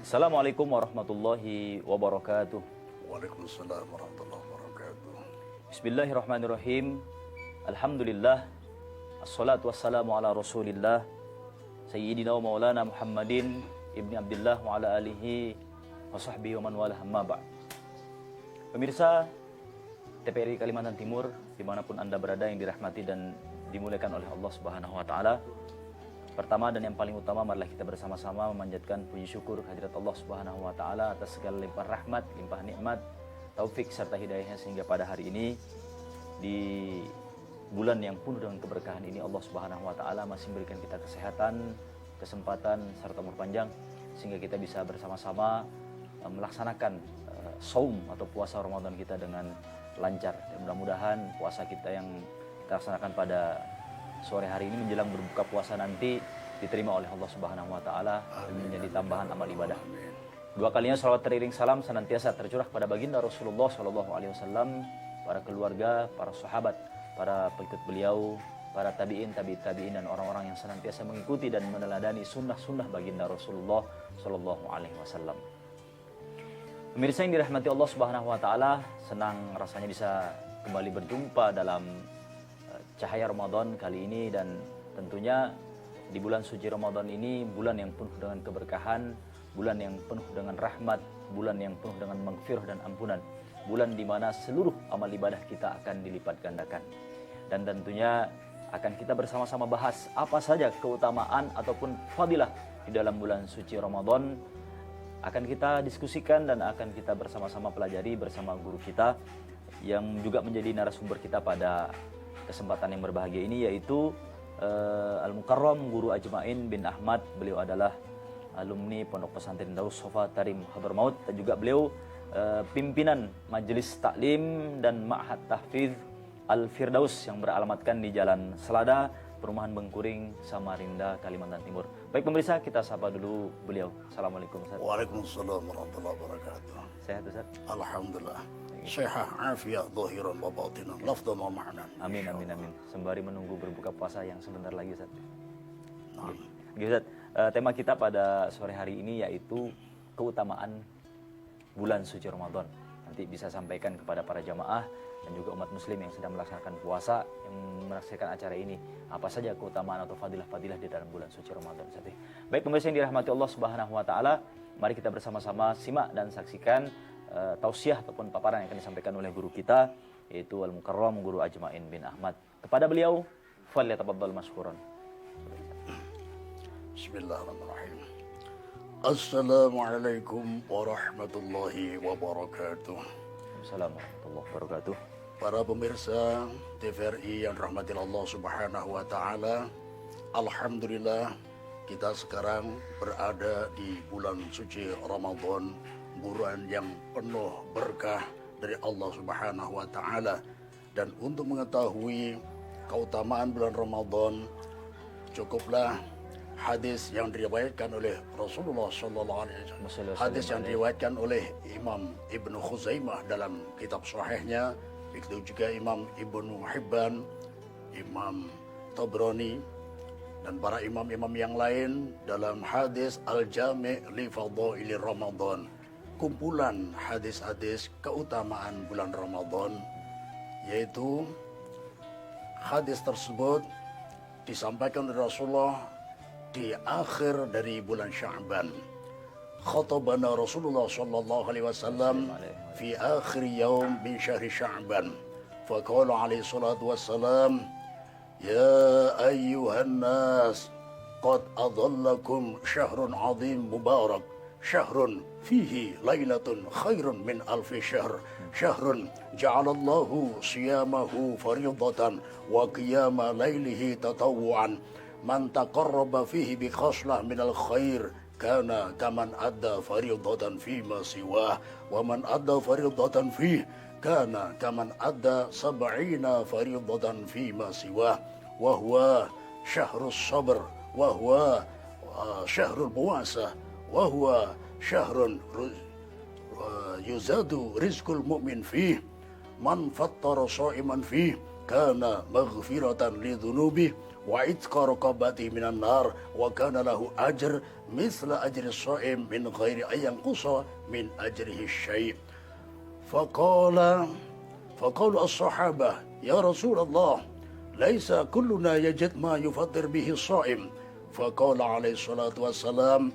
Assalamualaikum warahmatullahi wabarakatuh. Waalaikumsalam warahmatullahi wabarakatuh. Bismillahirrahmanirrahim. Alhamdulillah. Assalatu wassalamu ala rasulillah Sayyidina wa maulana Muhammadin Ibni Abdillah wa ala alihi wa sahbihi wa man wala hamma ba'd. Pemirsa TPRI Kalimantan Timur, dimanapun Anda berada yang dirahmati dan dimuliakan oleh Allah Subhanahu wa Ta'ala. Pertama dan yang paling utama, marilah kita bersama-sama memanjatkan puji syukur kehadirat Allah Subhanahu wa Ta'ala atas segala limpah rahmat, limpah nikmat, taufik serta hidayahnya, sehingga pada hari ini di bulan yang penuh dengan keberkahan ini Allah Subhanahu wa Ta'ala masih memberikan kita kesehatan, kesempatan serta umur panjang, sehingga kita bisa bersama-sama melaksanakan saum atau puasa Ramadan kita dengan lancar. Dan mudah-mudahan puasa kita yang kita laksanakan pada sore hari ini menjelang berbuka puasa nanti diterima oleh Allah Subhanahu wa Ta'ala dan menjadi tambahan amal ibadah. Dua kalinya salawat teriring salam senantiasa tercurah pada baginda Rasulullah SAW, para keluarga, para sahabat, para pengikut beliau, para tabi'in, tabi'in dan orang-orang yang senantiasa mengikuti dan meneladani sunnah-sunnah baginda Rasulullah SAW. Pemirsa yang dirahmati Allah Subhanahu wa Ta'ala, senang rasanya bisa kembali berjumpa dalam cahaya Ramadan kali ini, dan tentunya di bulan suci Ramadan ini, bulan yang penuh dengan keberkahan, bulan yang penuh dengan rahmat, bulan yang penuh dengan maghfirah dan ampunan, bulan di mana seluruh amal ibadah kita akan dilipat gandakan. Dan tentunya akan kita bersama-sama bahas apa saja keutamaan ataupun fadilah di dalam bulan suci Ramadan. Akan kita diskusikan dan akan kita bersama-sama pelajari bersama guru kita yang juga menjadi narasumber kita pada kesempatan yang berbahagia ini, yaitu Al-Mukarram Guru Ajmain bin Ahmad. Beliau adalah alumni Pondok Pesantren Darus Sofa Tarim Hadramaut, dan juga beliau pimpinan Majelis Taklim dan Ma'had Tahfidz Al-Firdaus yang beralamatkan di Jalan Selada, Perumahan Bengkuring, Samarinda, Kalimantan Timur. Baik pemirsa, kita sapa dulu beliau. Assalamualaikum Ustaz. Waalaikumsalam warahmatullahi wabarakatuh. Sehat Ustaz? Alhamdulillah. Sehat, afiat, zahiran wa batinan, lafdan wa ma'nan. Amin, amin, amin. Sembari menunggu berbuka puasa yang sebentar lagi Ustaz. Nah, Oke, Ustaz, tema kita pada sore hari ini yaitu keutamaan bulan suci Ramadan. Nanti bisa sampaikan kepada para jamaah dan juga umat muslim yang sedang melaksanakan puasa, yang menyaksikan acara ini, apa saja keutamaan atau fadilah-fadilah di dalam bulan suci Ramadan. Ustaz. Baik pemirsa yang dirahmati Allah Subhanahu wa Ta'ala, mari kita bersama-sama simak dan saksikan tausiah ataupun paparan yang akan disampaikan oleh guru kita, yaitu Al-Mukarram Guru Ajmain bin Ahmad. Kepada beliau, falyatafaddal mashkuran. Bismillahirrahmanirrahim. Assalamualaikum warahmatullahi wabarakatuh. Assalamualaikum warahmatullahi wabarakatuh. Para pemirsa TVRI yang dirahmati Allah Subhanahu wa Ta'ala, alhamdulillah kita sekarang berada di bulan suci Ramadan, bulan yang penuh berkah dari Allah Subhanahu wa Ta'ala. Dan untuk mengetahui keutamaan bulan Ramadan, cukuplah hadis yang diriwayatkan oleh Rasulullah sallallahu alaihi wasallam. Hadis yang diriwayatkan oleh Imam Ibnu Khuzaimah dalam kitab sahihnya, begitu juga Imam Ibnu Hibban, Imam Tabrani dan para imam-imam yang lain dalam hadis Al-Jami' li Fadhaili Ramadan. Kumpulan hadis-hadis keutamaan bulan Ramadan, yaitu hadis tersebut disampaikan oleh Rasulullah di akhir dari bulan Sya'ban. Khatabana Rasulullah sallallahu alaihi wasallam fi akhir yaum min syahri Sya'ban. Faqala alaihi salatu wassalam, ya ayyuhan nas, qad adhallakum syahrun azim mubarak, syahrun fihi lailatun khairun min alfi syahr, syahrun ja'alallahu siyamahu faridatan wa qiyama lailihi tatawwu'an, man taqarraba fihi bi khaslah minal khair kana kaman adda faridatan fima siwah, wa man adda faridatan fihi kana kaman adda sab'ina faridatan fima siwah, wa huwa syahrus sabr, wa huwa syahrul puasa, wa huwa syahrun yuzadu rizqul mu'min fih, man fattara sha'iman fih kana maghfiratan lidzunubi wa itqa raqabati minan nar wa kana lahu ajr misla ajri shaim min ghairi ayyan qusa min ajrihi syai'. Faqala as-sahabah ya Rasulullah laisa kulluna yajid ma yufattir bihi shaim. Faqala alaihi salatu wassalam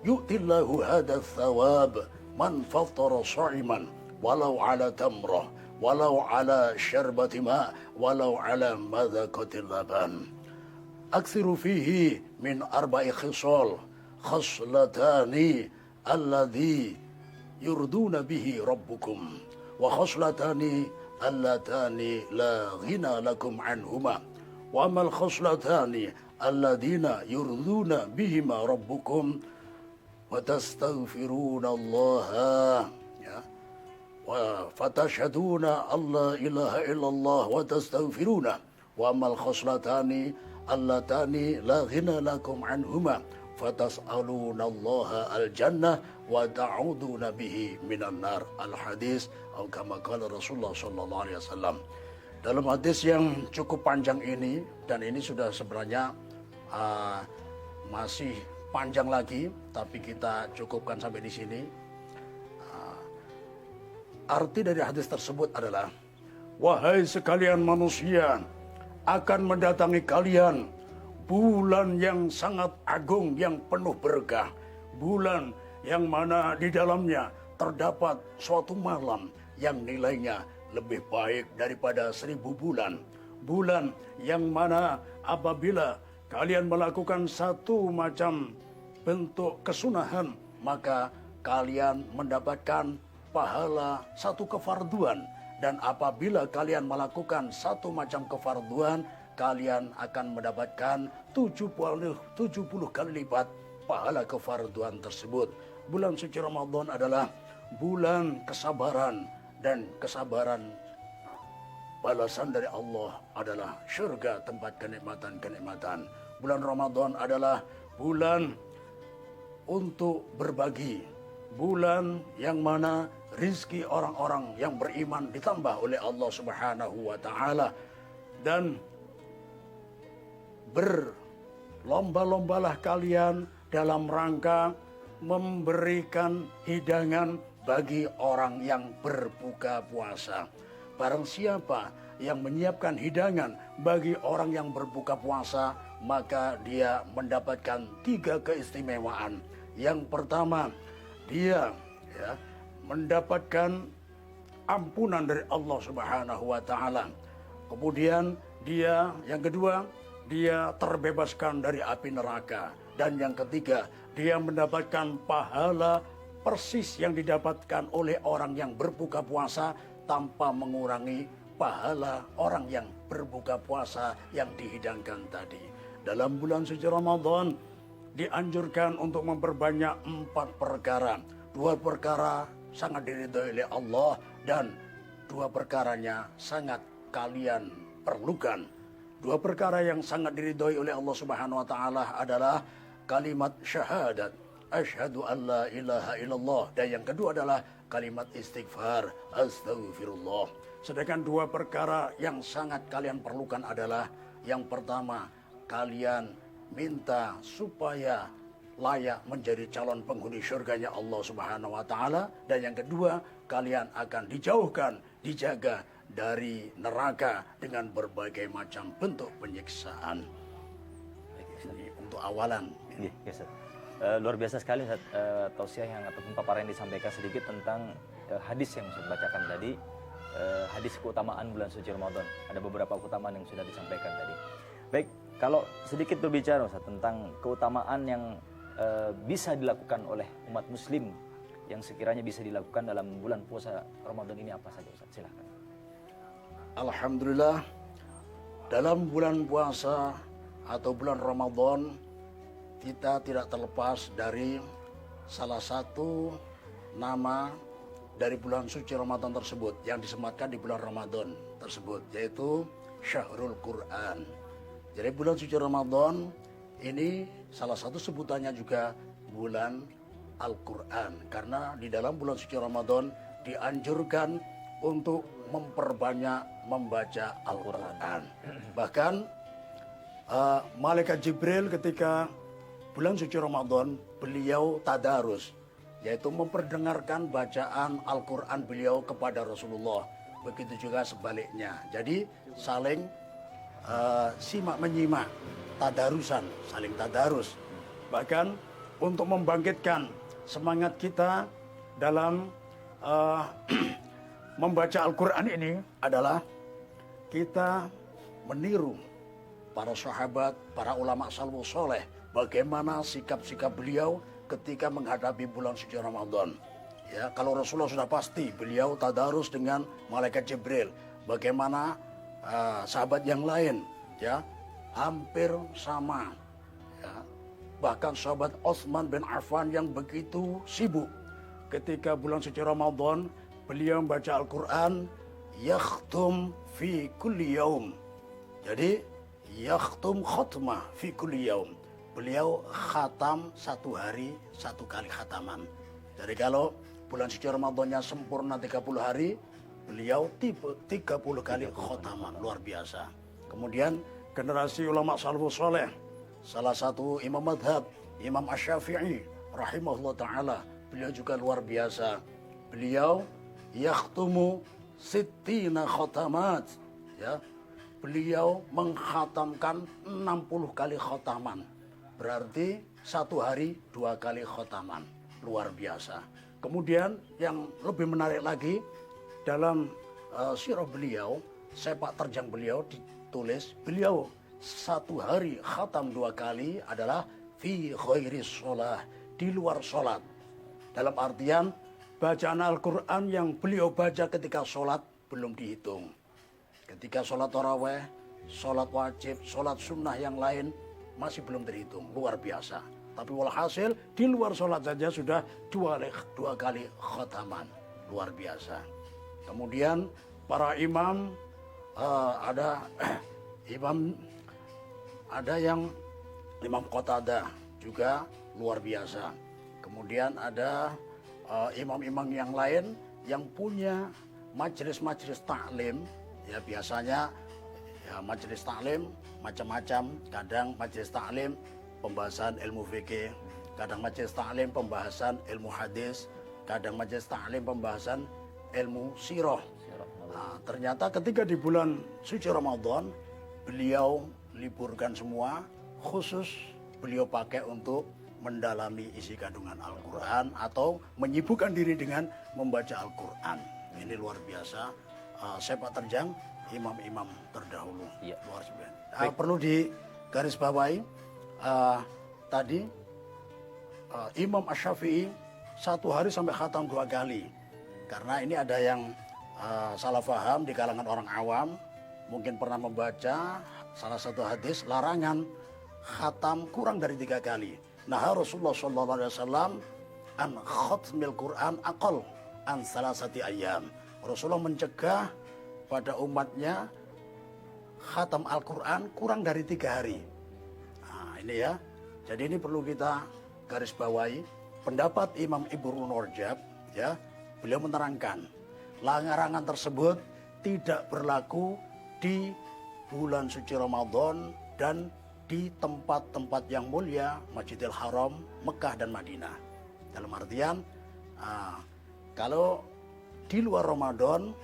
yu'tillahu hadha thawab man fattara sha'iman walau ala tamrah walau ala syarbati ma walau ala madhaqatil laban. Aksiru fihi min arba'i khisal khaslatani alladhi yurduna bihi rabbukum wa khaslatani allatani la ghina lakum anhuma wa amal khaslatani alladhina yurduna bihima rabbukum wa tastaghfiruna allaha wa fatashhaduna alla ilaha illallah wa tastaghfiruna wa amal khaslatani allatani la ghina lakum anhuma fatas'aluna allaha al-jannah wa ta'uduna bihi minan nar. Al-hadis atau kama qala Rasulullah sallallahu alaihi wasallam. Dalam hadis yang cukup panjang ini, dan ini sudah sebenarnya masih panjang lagi, tapi kita cukupkan sampai di sini. Arti dari hadis tersebut adalah, wahai sekalian manusia, akan mendatangi kalian bulan yang sangat agung, yang penuh berkah. Bulan yang mana di dalamnya terdapat suatu malam yang nilainya lebih baik daripada 1000 bulan. Bulan yang mana apabila kalian melakukan satu macam bentuk kesunahan, maka kalian mendapatkan pahala satu kefarduan. Dan apabila kalian melakukan satu macam kefarduan, kalian akan mendapatkan 70 kali lipat pahala kefarduan tersebut. Bulan suci Ramadan adalah bulan kesabaran, dan kesabaran balasan dari Allah adalah syurga, tempat kenikmatan-kenikmatan. Bulan Ramadan adalah bulan untuk berbagi, bulan yang mana rizki orang-orang yang beriman ditambah oleh Allah Subhanahu wa ta'ala. Dan berlomba-lombalah kalian dalam rangka memberikan hidangan bagi orang yang berbuka puasa. Barang siapa yang menyiapkan hidangan bagi orang yang berbuka puasa, maka dia mendapatkan 3 keistimewaan. Yang pertama, dia mendapatkan ampunan dari Allah Subhanahu wa ta'ala. Kemudian yang kedua, dia terbebaskan dari api neraka. Dan yang ketiga, dia mendapatkan pahala persis yang didapatkan oleh orang yang berbuka puasa tanpa mengurangi pahala orang yang berbuka puasa yang dihidangkan tadi. Dalam bulan suci Ramadan dianjurkan untuk memperbanyak 4 perkara. 2 perkara sangat diridhoi oleh Allah, dan 2 perkaranya sangat kalian perlukan. 2 perkara yang sangat diridhoi oleh Allah Subhanahu wa ta'ala adalah kalimat syahadat, asyhadu an la ilaha illallah, dan yang kedua adalah kalimat istighfar, astaghfirullah. Sedangkan 2 perkara yang sangat kalian perlukan adalah, yang pertama, kalian minta supaya layak menjadi calon penghuni syurganya Allah Subhanahu wa ta'ala. Dan yang kedua, kalian akan dijauhkan, dijaga dari neraka dengan berbagai macam bentuk penyiksaan. Ini untuk awalan. Luar biasa sekali tausiah yang ataupun paparan yang disampaikan sedikit tentang hadis yang saya bacakan tadi. Hadis keutamaan bulan suci Ramadan. Ada beberapa keutamaan yang sudah disampaikan tadi. Baik, kalau sedikit berbicara Ustaz, tentang keutamaan yang bisa dilakukan oleh umat muslim yang sekiranya bisa dilakukan dalam bulan puasa Ramadan ini, apa saja Ustaz? Silahkan. Alhamdulillah, dalam bulan puasa atau bulan Ramadan kita tidak terlepas dari salah satu nama dari bulan suci Ramadan tersebut yang disematkan di bulan Ramadan tersebut, yaitu Syahrul Quran. Jadi bulan suci Ramadan ini salah satu sebutannya juga bulan Al-Quran, karena di dalam bulan suci Ramadan dianjurkan untuk memperbanyak membaca Al-Quran. Bahkan Malaikat Jibril ketika bulan suci Ramadan, beliau tadarus, yaitu memperdengarkan bacaan Al-Quran beliau kepada Rasulullah. Begitu juga sebaliknya. Jadi saling simak menyimak, tadarusan, saling tadarus. Bahkan untuk membangkitkan semangat kita dalam membaca Al-Quran ini adalah kita meniru para sahabat, para ulama salafus soleh, bagaimana sikap-sikap beliau ketika menghadapi bulan suci Ramadan. Ya, kalau Rasulullah sudah pasti beliau tadarus dengan malaikat Jibril. Bagaimana sahabat yang lain, ya, hampir sama. Ya. Bahkan sahabat Utsman bin Affan yang begitu sibuk ketika bulan suci Ramadan, beliau membaca Al-Quran, yakhtum fi kulli yaum. Jadi yakhtum khutmah fi kulli yaum. Beliau khatam satu hari, satu kali khataman. Jadi kalau bulan suci Ramadannya sempurna 30 hari, beliau 30 kali khataman. Luar biasa. Kemudian generasi ulama salafus soleh, salah satu imam madhab, Imam Asy-Syafi'i rahimahullah ta'ala, beliau juga luar biasa. Beliau yakhtumu sittina khatamat. Ya, beliau mengkhatamkan 60 kali khataman. Berarti satu hari 2 kali khataman. Luar biasa. Kemudian yang lebih menarik lagi, dalam sirah beliau, sepak terjang beliau ditulis, beliau satu hari khatam 2 kali adalah fi khairis sholah, di luar sholat. Dalam artian bacaan Al-Quran yang beliau baca ketika sholat belum dihitung. Ketika sholat taraweh, sholat wajib, sholat sunnah yang lain masih belum terhitung. Luar biasa. Tapi walhasil di luar sholat saja sudah dua kali khataman. Luar biasa. Kemudian para imam, ada yang Imam Qatadah juga luar biasa. Kemudian ada imam-imam yang lain yang punya majelis-majelis taklim. Ya, biasanya ya, majelis taklim macam-macam. Kadang majelis taklim pembahasan ilmu fikih, kadang majelis taklim pembahasan ilmu hadis, kadang majelis taklim pembahasan ilmu sirah. Nah, ternyata ketika di bulan suci Ramadan, beliau liburkan semua, khusus beliau pakai untuk mendalami isi kandungan Al-Quran atau menyibukkan diri dengan membaca Al-Quran. Ini luar biasa. Sepak terjang imam-imam terdahulu. Ya. Luar biasa. Perlu digarisbawahi tadi Imam Asy-Syafi'i satu hari sampai khatam 2 kali. Karena ini ada yang salah paham di kalangan orang awam, mungkin pernah membaca salah satu hadis larangan khatam kurang dari 3 kali. Nah, Rasulullah SAW an khatmil Quran aqal an salasati ayyam. Rasulullah mencegah pada umatnya khatam Al-Quran kurang dari 3 hari. Nah, ini ya. Jadi ini perlu kita garis bawahi. Pendapat Imam Ibnu Rajab, ya, beliau menerangkan larangan tersebut tidak berlaku di bulan suci Ramadan dan di tempat-tempat yang mulia, Masjidil Haram, Mekah dan Madinah. Dalam artian, kalau di luar Ramadan,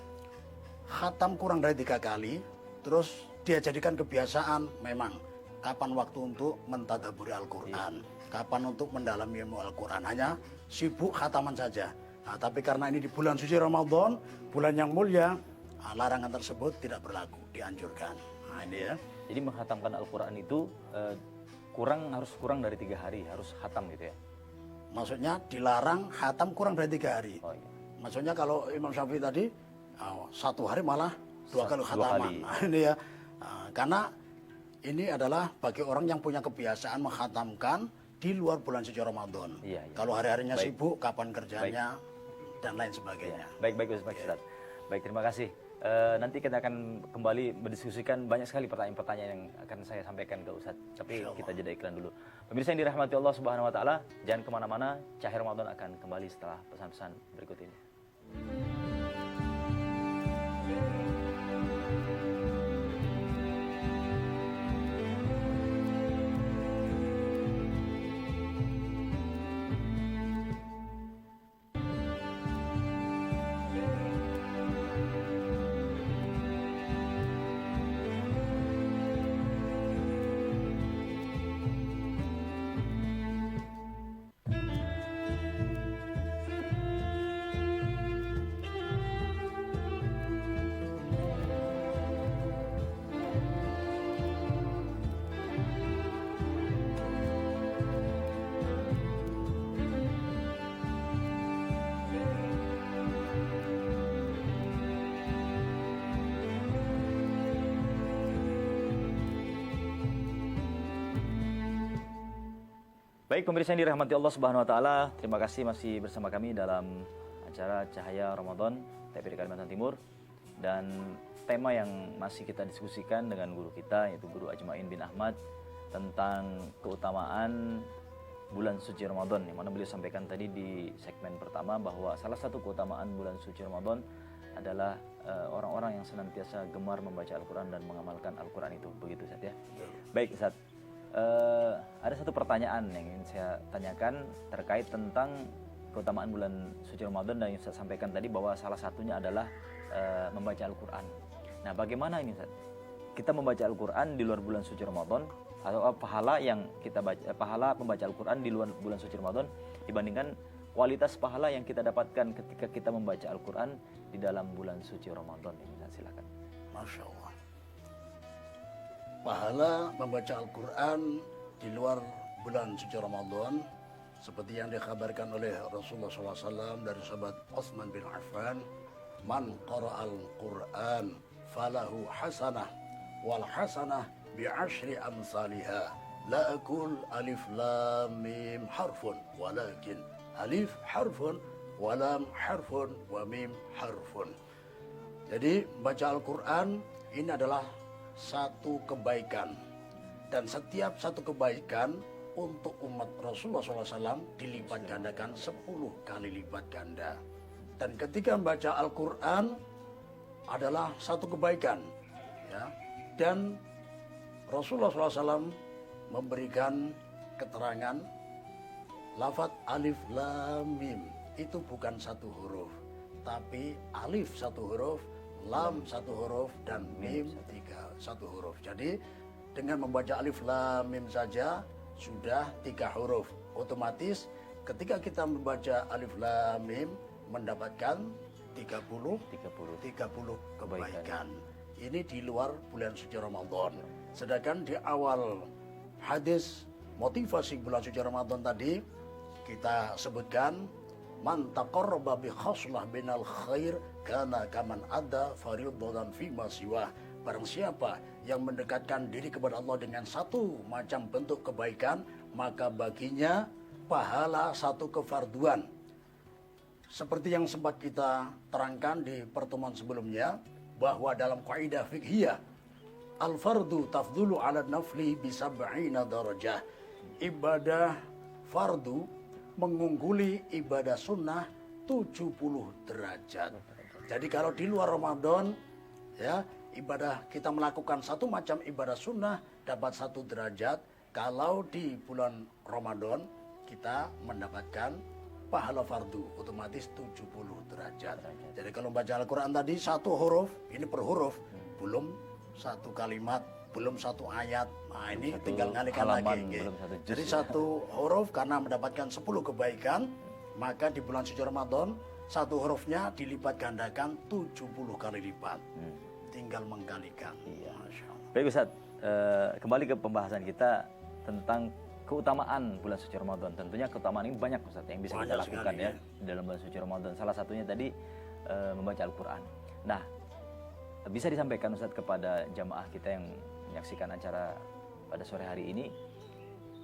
khatam kurang dari 3 kali, terus dia jadikan kebiasaan memang kapan waktu untuk mentadaburi Al-Quran, kapan untuk mendalami ilmu Al-Quran, hanya sibuk khataman saja. Nah, tapi karena ini di bulan suci Ramadan, bulan yang mulia, larangan tersebut tidak berlaku, dianjurkan. Nah, ini ya. Jadi menghatamkan Al-Quran itu harus kurang dari 3 hari, harus khatam gitu ya? Maksudnya dilarang khatam kurang dari 3 hari. Oh, iya. Maksudnya kalau Imam Syafi'i tadi, satu hari malah 2 kali khataman. Nah, ini ya. Karena ini adalah bagi orang yang punya kebiasaan menghatamkan di luar bulan suci Ramadan. Iya, iya. Kalau hari-harinya sibuk, kapan kerjanya, dan lain sebagainya. Baik, Ustaz. Baik, terima kasih. Nanti kita akan kembali berdiskusikan banyak sekali pertanyaan-pertanyaan yang akan saya sampaikan ke Ustaz. Tapi kita jeda iklan dulu. Pemirsa yang dirahmati Allah Subhanahu Wa Taala, jangan kemana-mana. Cahaya Ramadan akan kembali setelah pesan-pesan berikut ini. Baik pemirsa yang dirahmati Allah Subhanahu wa taala, terima kasih masih bersama kami dalam acara Cahaya Ramadan TVRI Kalimantan Timur, dan tema yang masih kita diskusikan dengan guru kita yaitu Guru Ajmain bin Ahmad tentang keutamaan bulan suci Ramadan, yang mana beliau sampaikan tadi di segmen pertama bahwa salah satu keutamaan bulan suci Ramadan adalah orang-orang yang senantiasa gemar membaca Al-Quran dan mengamalkan Al-Quran itu, begitu Ustaz ya. Baik Ustaz, ada satu pertanyaan yang ingin saya tanyakan terkait tentang keutamaan bulan suci Ramadan, dan yang saya sampaikan tadi bahwa salah satunya adalah membaca Al-Quran. Nah, bagaimana ini Ustaz? Kita membaca Al-Quran di luar bulan suci Ramadan, atau pahala yang kita baca, pahala membaca Al-Quran di luar bulan suci Ramadan dibandingkan kualitas pahala yang kita dapatkan ketika kita membaca Al-Quran di dalam bulan suci Ramadan ini. Silakan. Masya Allah. Pahala membaca Al-Quran di luar bulan suci Ramadan seperti yang dikabarkan oleh Rasulullah SAW dari sahabat Utsman bin Affan, man qara'al Qur'an falahu hasanah wal hasanah bi'ashri amsalihha la aqul alif lam mim harfun walakin alif harfun wa lam harfun wa mim harfun. Jadi baca Al-Quran ini adalah satu kebaikan, dan setiap satu kebaikan untuk umat Rasulullah SAW dilipat gandakan 10 kali lipat ganda. Dan ketika membaca Al-Quran adalah satu kebaikan, ya. Dan Rasulullah SAW memberikan keterangan lafaz alif lam mim itu bukan satu huruf, tapi alif satu huruf, lam satu huruf, dan mim satu huruf. Jadi dengan membaca alif lam mim saja sudah 3 huruf. Otomatis ketika kita membaca alif lam mim mendapatkan 30 kebaikan. Ini di luar bulan suci Ramadan. Sedangkan di awal hadis motivasi bulan suci Ramadan tadi kita sebutkan man taqarraba bi khaslah binal khair kana kaman ada fardhan fi ma siwa. Barang siapa yang mendekatkan diri kepada Allah dengan satu macam bentuk kebaikan, maka baginya pahala satu kefarduan. Seperti yang sempat kita terangkan di pertemuan sebelumnya, bahwa dalam kaidah fiqhiyah al-fardu tafdhulu 'ala nafli bi 70 darajah. Ibadah fardu mengungguli ibadah sunnah 70 derajat. Jadi kalau di luar Ramadan, ya, ibadah kita melakukan satu macam ibadah sunnah dapat 1 derajat. Kalau di bulan Ramadan kita mendapatkan pahala fardu otomatis 70 derajat. Jadi kalau baca Al-Quran tadi 1 huruf, ini per huruf, belum 1 kalimat, belum 1 ayat. Nah ini tinggal ngalikan lagi. Jadi 1 huruf karena mendapatkan 10 kebaikan, maka di bulan suci Ramadan 1 hurufnya dilipat gandakan 70 kali lipat. Tinggal mengkalikan. Iya. Baik Ustaz, kembali ke pembahasan kita tentang keutamaan bulan suci Ramadan. Tentunya keutamaan ini banyak Ustaz yang bisa kita lakukan ya di dalam bulan suci Ramadan. Salah satunya tadi membaca Al-Quran. Nah, bisa disampaikan Ustaz kepada jamaah kita yang menyaksikan acara pada sore hari ini,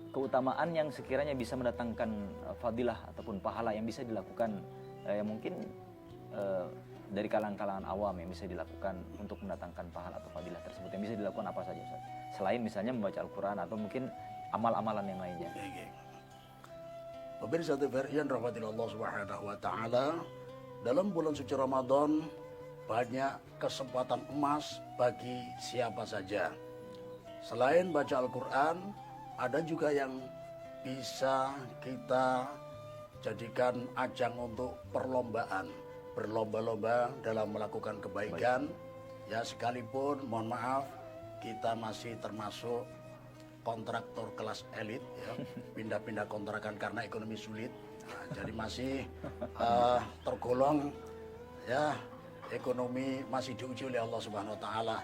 keutamaan yang sekiranya bisa mendatangkan fadilah ataupun pahala yang bisa dilakukan yang mungkin dari kalangan-kalangan awam yang bisa dilakukan untuk mendatangkan pahala atau fadilah tersebut, yang bisa dilakukan apa saja Ustaz? Selain misalnya membaca Al-Quran atau mungkin amal-amalan yang lainnya. Pemirsa TVRI yang dirahmati Allah Subhanahu wa taala, dalam bulan suci Ramadan banyak kesempatan emas bagi siapa saja. Selain baca Al-Quran, ada juga yang bisa kita jadikan ajang untuk perlombaan, berlomba-lomba dalam melakukan kebaikan. Ya, sekalipun mohon maaf kita masih termasuk kontraktor kelas elit, ya, pindah-pindah kontrakan karena ekonomi sulit. Nah, jadi masih tergolong, ya, ekonomi masih diuji oleh Allah Subhanahu Wa Taala.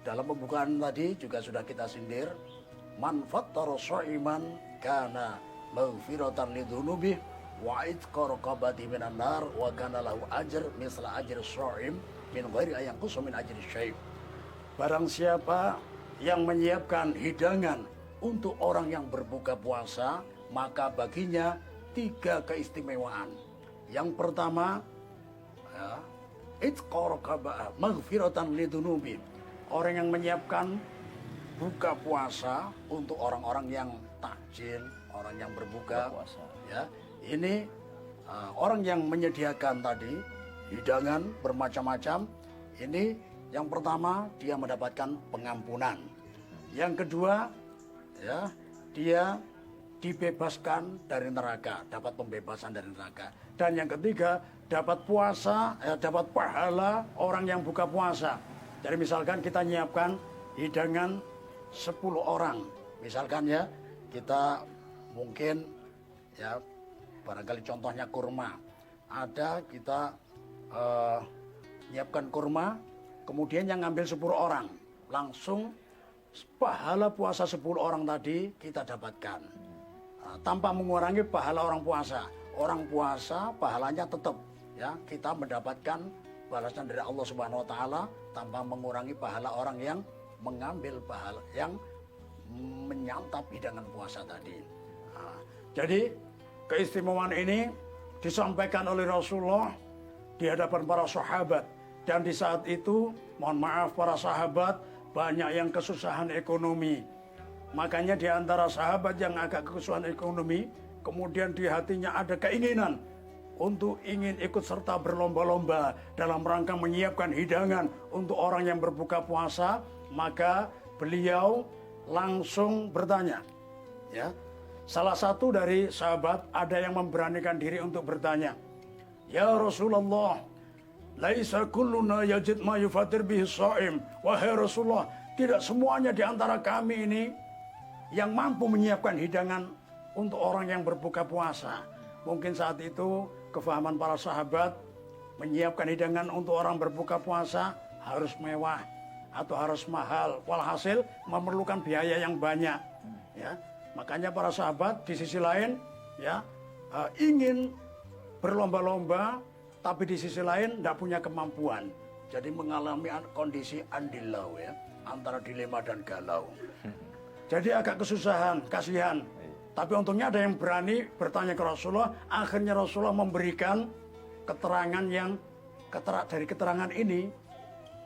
Dalam pembukaan tadi juga sudah kita sindir, man fattara sha'iman kana maghfiratan lidzunubi wa itqa raqabati minan nar wa kana lahu ajr misla ajri sha'im min ghairi ayanqusu min ajri syai'. Barang siapa yang menyiapkan hidangan untuk orang yang berbuka puasa, maka baginya 3 keistimewaan. Yang pertama, ya, itqa raqabah maghfiratan lidunubi. Orang yang menyiapkan buka puasa untuk orang-orang yang takjil, orang yang berbuka puasa. Ya, ini orang yang menyediakan tadi hidangan bermacam-macam. Ini yang pertama, dia mendapatkan pengampunan. Yang kedua, ya, dia dibebaskan dari neraka, dapat pembebasan dari neraka. Dan yang ketiga, dapat puasa, dapat pahala orang yang buka puasa. Jadi misalkan kita nyiapkan hidangan 10 orang, misalkan ya, kita mungkin ya barangkali contohnya kurma. Ada kita nyiapkan kurma, kemudian yang ngambil 10 orang, langsung pahala puasa 10 orang tadi kita dapatkan. Tanpa mengurangi pahala orang puasa. Orang puasa pahalanya tetap ya, kita mendapatkan balasan dari Allah Subhanahu wa taala tanpa mengurangi pahala orang yang mengambil pahala, yang menyantap hidangan puasa tadi. Jadi keistimewaan ini disampaikan oleh Rasulullah di hadapan para sahabat, dan di saat itu mohon maaf para sahabat banyak yang kesusahan ekonomi. Makanya di antara sahabat yang agak kesusahan ekonomi, kemudian di hatinya ada keinginan untuk ingin ikut serta berlomba-lomba dalam rangka menyiapkan hidangan untuk orang yang berbuka puasa, maka beliau langsung bertanya. Ya, salah satu dari sahabat ada yang memberanikan diri untuk bertanya, "Ya Rasulullah, laisa kulluna yajid ma yufatir bihi shaim." Wahai Rasulullah, tidak semuanya di antara kami ini yang mampu menyiapkan hidangan untuk orang yang berbuka puasa. Mungkin saat itu kefahaman para sahabat menyiapkan hidangan untuk orang berbuka puasa harus mewah atau harus mahal. Walhasil memerlukan biaya yang banyak. Ya, makanya para sahabat di sisi lain ya ingin berlomba-lomba, tapi di sisi lain tidak punya kemampuan. Jadi mengalami kondisi andilau ya, antara dilema dan galau. Jadi agak kesusahan, kasihan. Tapi untungnya ada yang berani bertanya ke Rasulullah. Akhirnya Rasulullah memberikan keterangan yang dari keterangan ini,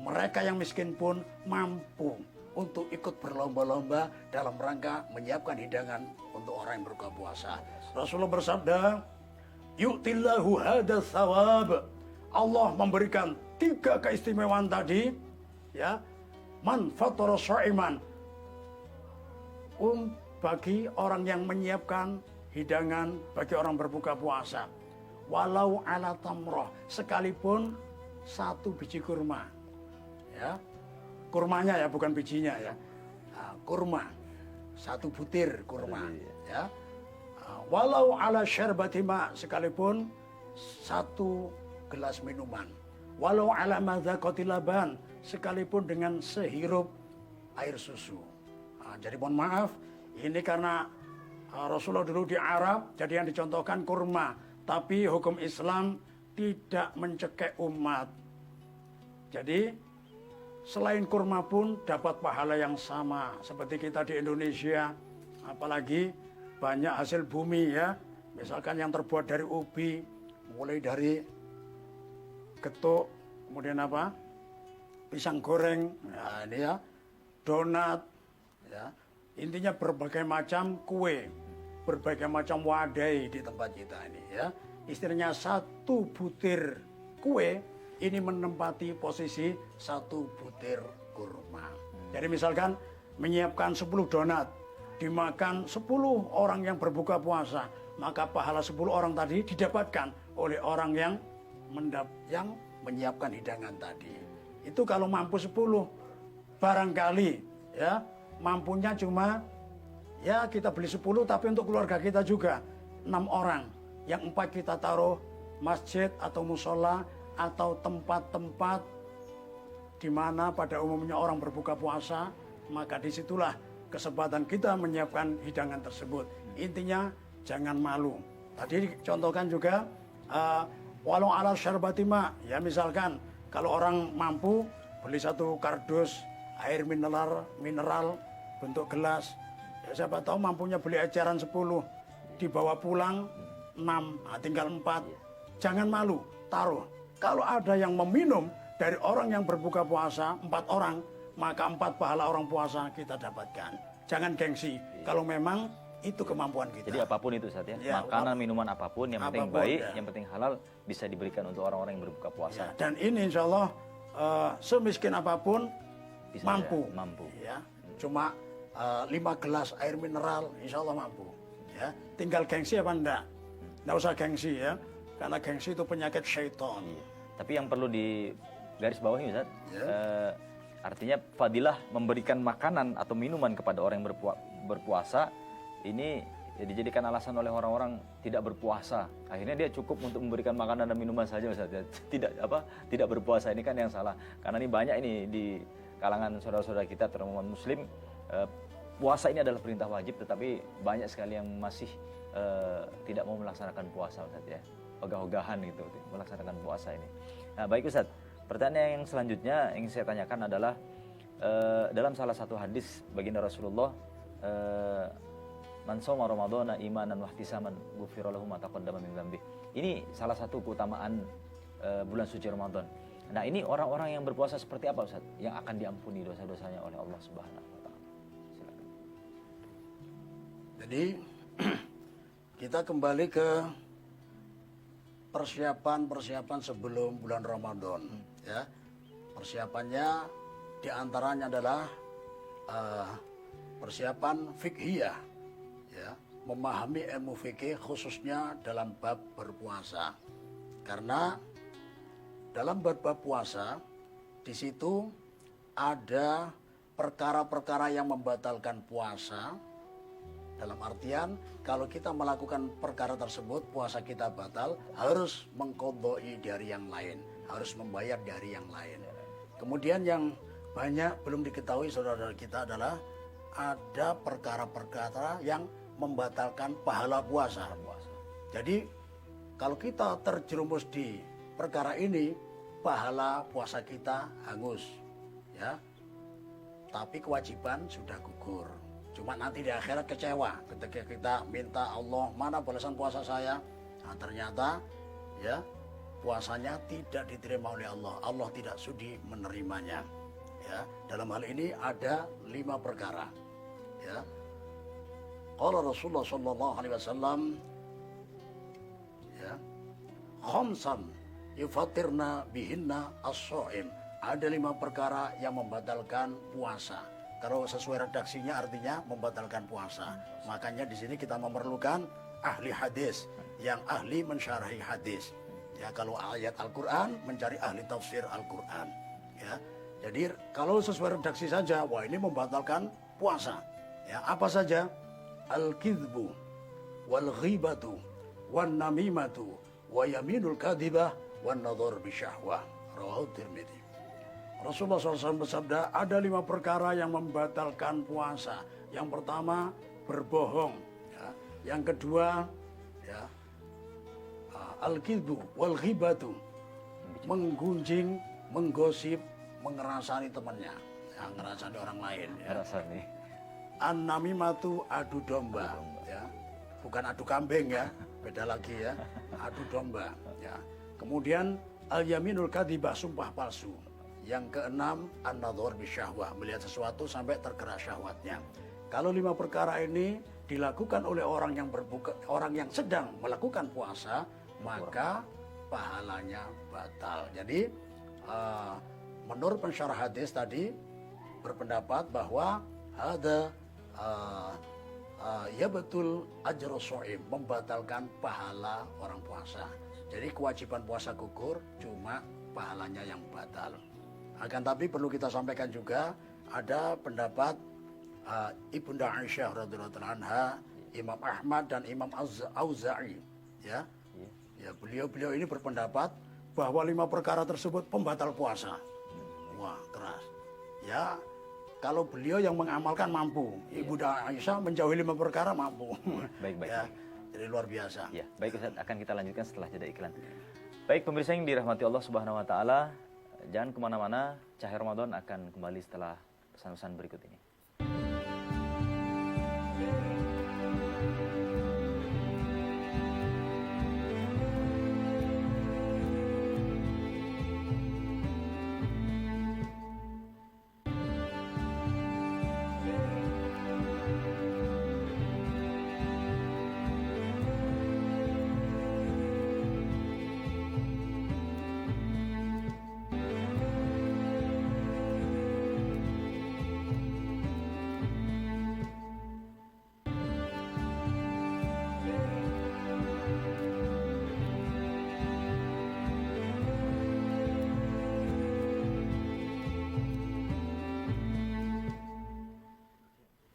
mereka yang miskin pun mampu untuk ikut berlomba-lomba dalam rangka menyiapkan hidangan untuk orang yang berbuka puasa. Rasulullah bersabda, "Yu'tillahu hadzal tsawab." Allah memberikan 3 keistimewaan tadi, ya. Man fatara sha'iman, bagi orang yang menyiapkan hidangan bagi orang berbuka puasa. Walau ala tamroh, sekalipun 1 biji kurma. Ya. Kurmanya ya, bukan bijinya ya. Kurma. 1 butir kurma, ya. Walau ala syarbati ma, sekalipun 1 gelas minuman. Walau ala madzaqati laban, sekalipun dengan sehirup air susu. Jadi mohon maaf, ini karena Rasulullah dulu di Arab, jadi yang dicontohkan kurma. Tapi hukum Islam tidak mencekik umat. Jadi selain kurma pun dapat pahala yang sama. Seperti kita di Indonesia, apalagi banyak hasil bumi ya. Misalkan yang terbuat dari ubi, mulai dari getuk, kemudian apa? Pisang goreng, nah ini ya, donat, ya, intinya berbagai macam kue, berbagai macam wadai di tempat kita ini ya. Istilahnya 1 butir kue ini menempati posisi 1 butir kurma. Jadi misalkan menyiapkan 10 donat, dimakan 10 orang yang berbuka puasa, maka pahala 10 orang tadi didapatkan oleh orang yang menyiapkan hidangan tadi. Itu kalau mampu 10, barangkali ya mampunya cuma ya kita beli 10, tapi untuk keluarga kita juga 6 orang. Yang 4 kita taruh masjid atau musola atau tempat-tempat di mana pada umumnya orang berbuka puasa, maka disitulah kesempatan kita menyiapkan hidangan tersebut. Intinya jangan malu. Tadi contohkan juga walau ala syarbatima, ya misalkan kalau orang mampu beli 1 kardus air mineral bentuk gelas, ya siapa tahu mampunya beli eceran 10. dibawa pulang 6, tinggal 4. Jangan malu, taruh. Kalau ada yang meminum dari orang yang berbuka puasa 4 orang, maka 4 pahala orang puasa kita dapatkan. Jangan gengsi. Kalau memang itu kemampuan kita. Jadi apapun itu Ustaz ya, Ya, makanan, minuman apapun, yang penting apapun, baik, ya. yang penting halal, bisa diberikan untuk orang-orang yang berbuka puasa. Ya, dan ini insya Allah semiskin apapun Bisa mampu. ya, mampu. Ya, cuma 5 gelas air mineral insya Allah mampu. Ya, tinggal gengsi apa enggak? Enggak usah gengsi ya, karena gengsi itu penyakit syaitan. Iya. Tapi yang perlu di garis bawahi Ustaz, Ya. artinya fadilah memberikan makanan atau minuman kepada orang yang berpuasa ini ya dijadikan alasan oleh orang-orang tidak berpuasa. Akhirnya dia cukup untuk memberikan makanan dan minuman saja Ustaz. Tidak berpuasa ini kan yang salah. Karena ini banyak ini di kalangan saudara-saudara kita terutama muslim, puasa ini adalah perintah wajib, tetapi banyak sekali yang masih tidak mau melaksanakan puasa Ustaz ya. Ogah-ogahan gitu melaksanakan puasa ini. Nah, baik Ustaz. Pertanyaan yang selanjutnya yang saya tanyakan adalah dalam salah satu hadis baginda Rasulullah, man shoma ramadhana imanan wa ihtisaban ghufira lahu ma taqaddama min dzambi. Ini salah satu keutamaan bulan suci Ramadan. Nah, ini orang-orang yang berpuasa seperti apa Ustaz yang akan diampuni dosa-dosanya oleh Allah Subhanahu wa taala? Silakan. Jadi kita kembali ke persiapan sebelum bulan Ramadan. Ya, persiapannya diantaranya adalah persiapan fikhiyah, ya, memahami ilmu fikih khususnya dalam bab berpuasa. Karena dalam bab puasa di situ ada perkara-perkara yang membatalkan puasa. Dalam artian kalau kita melakukan perkara tersebut puasa kita batal, harus mengqadai dari yang lain, harus membayar dari yang lain. Kemudian yang banyak belum diketahui saudara-saudara kita adalah ada perkara-perkara yang membatalkan pahala puasa. Jadi kalau kita terjerumus di perkara ini, pahala puasa kita hangus, ya. Tapi kewajiban sudah gugur. Cuma nanti di akhirat kecewa ketika kita minta Allah, mana balasan puasa saya? Nah, ternyata ya puasanya tidak diterima oleh Allah. Allah tidak sudi menerimanya. Ya, dalam hal ini ada 5 perkara. Ya. Qala Rasulullah sallallahu alaihi wasallam, ya, khamsan yufatirna bihinna as-shaim. Ada 5 perkara yang membatalkan puasa. Kalau sesuai redaksinya artinya membatalkan puasa. Makanya di sini kita memerlukan ahli hadis yang ahli mensyarahi hadis. Ya, kalau ayat Al-Qur'an mencari ahli tafsir Al-Qur'an. Ya. Jadi kalau sesuai redaksi saja, wah ini membatalkan puasa. Ya, apa saja? Al-kidbu wal ghibatu wan namimatu wa yaminul kadhibah wan nadhar bisyahwah. Rawahu Tirmidzi. Rasulullah SAW bersabda, ada 5 perkara yang membatalkan puasa. Yang pertama, berbohong. Ya. Yang kedua, ya, al-kidbu wal ghibatu, menggunjing, menggosip, mengerasani temannya, ya, ngerasani orang lain. Ya. Rasanya. An-namimatu, adu domba. Ya. Bukan adu kambing ya, beda lagi ya. Adu domba. Ya. Kemudian al-yaminul kadhibah, sumpah palsu. Yang keenam, an-nadhar bisyahwah, melihat sesuatu sampai tergerak syahwatnya. Kalau 5 perkara ini dilakukan oleh orang yang sedang melakukan puasa, maka pahalanya batal. Jadi menurut pensyarah hadis tadi berpendapat bahwa ada ya betul ajru shaim, membatalkan pahala orang puasa. Jadi kewajiban puasa gugur, cuma pahalanya yang batal. Akan tapi perlu kita sampaikan juga ada pendapat Ibunda Aisyah radhiyallahu anha, Imam Ahmad dan Imam Auza'i, ya. Ya, beliau ini berpendapat bahwa 5 perkara tersebut pembatal puasa. Wah, keras. Ya, kalau beliau yang mengamalkan mampu, Ibunda Aisyah menjauhi 5 perkara mampu. Baik. Ya, jadi luar biasa. Ya, baik Ustaz, akan kita lanjutkan setelah jeda iklan. Baik pemirsa yang dirahmati Allah Subhanahu wa taala, jangan kemana-mana, Cahaya Ramadan akan kembali setelah pesan-pesan berikut ini.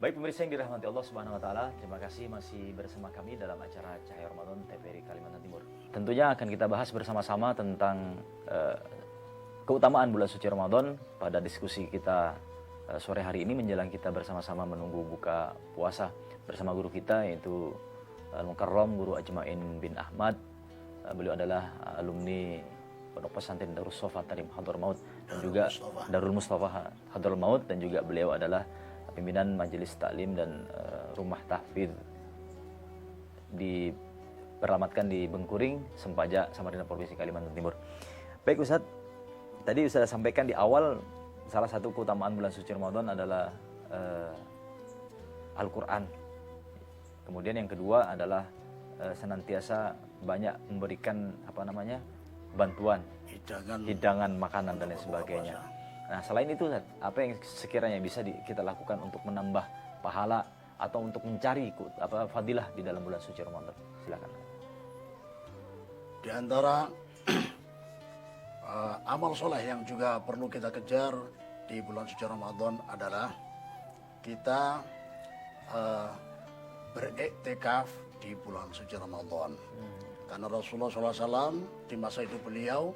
Baik pemirsa yang dirahmati Allah Subhanahu wa taala, terima kasih masih bersama kami dalam acara Cahaya Ramadan TVRI Kalimantan Timur. Tentunya akan kita bahas bersama-sama tentang keutamaan bulan suci Ramadan pada diskusi kita sore hari ini menjelang kita bersama-sama menunggu buka puasa bersama guru kita yaitu Al-Mukarram Guru Ajmain bin Ahmad. Beliau adalah alumni Pondok Pesantren Darus Sofa Tarim Hadramaut dan juga Darul Mustafa Hadramaut, dan juga beliau adalah pimpinan Majelis Taklim dan Rumah Tahfidz beralamatkan di Bengkuring, Sempaja, Samarinda, Provinsi Kalimantan Timur. Baik Ustadz, tadi Ustadz sampaikan di awal salah satu keutamaan bulan suci Ramadan adalah Al-Quran. Kemudian yang kedua adalah senantiasa banyak memberikan bantuan, hidangan makanan dan lain sebagainya. Nah, selain itu, apa yang sekiranya bisa kita lakukan untuk menambah pahala atau untuk mencari fadilah di dalam bulan suci Ramadan? Silakan. Di antara amal soleh yang juga perlu kita kejar di bulan suci Ramadan adalah kita beriktikaf di bulan suci Ramadan. Karena Rasulullah SAW di masa itu beliau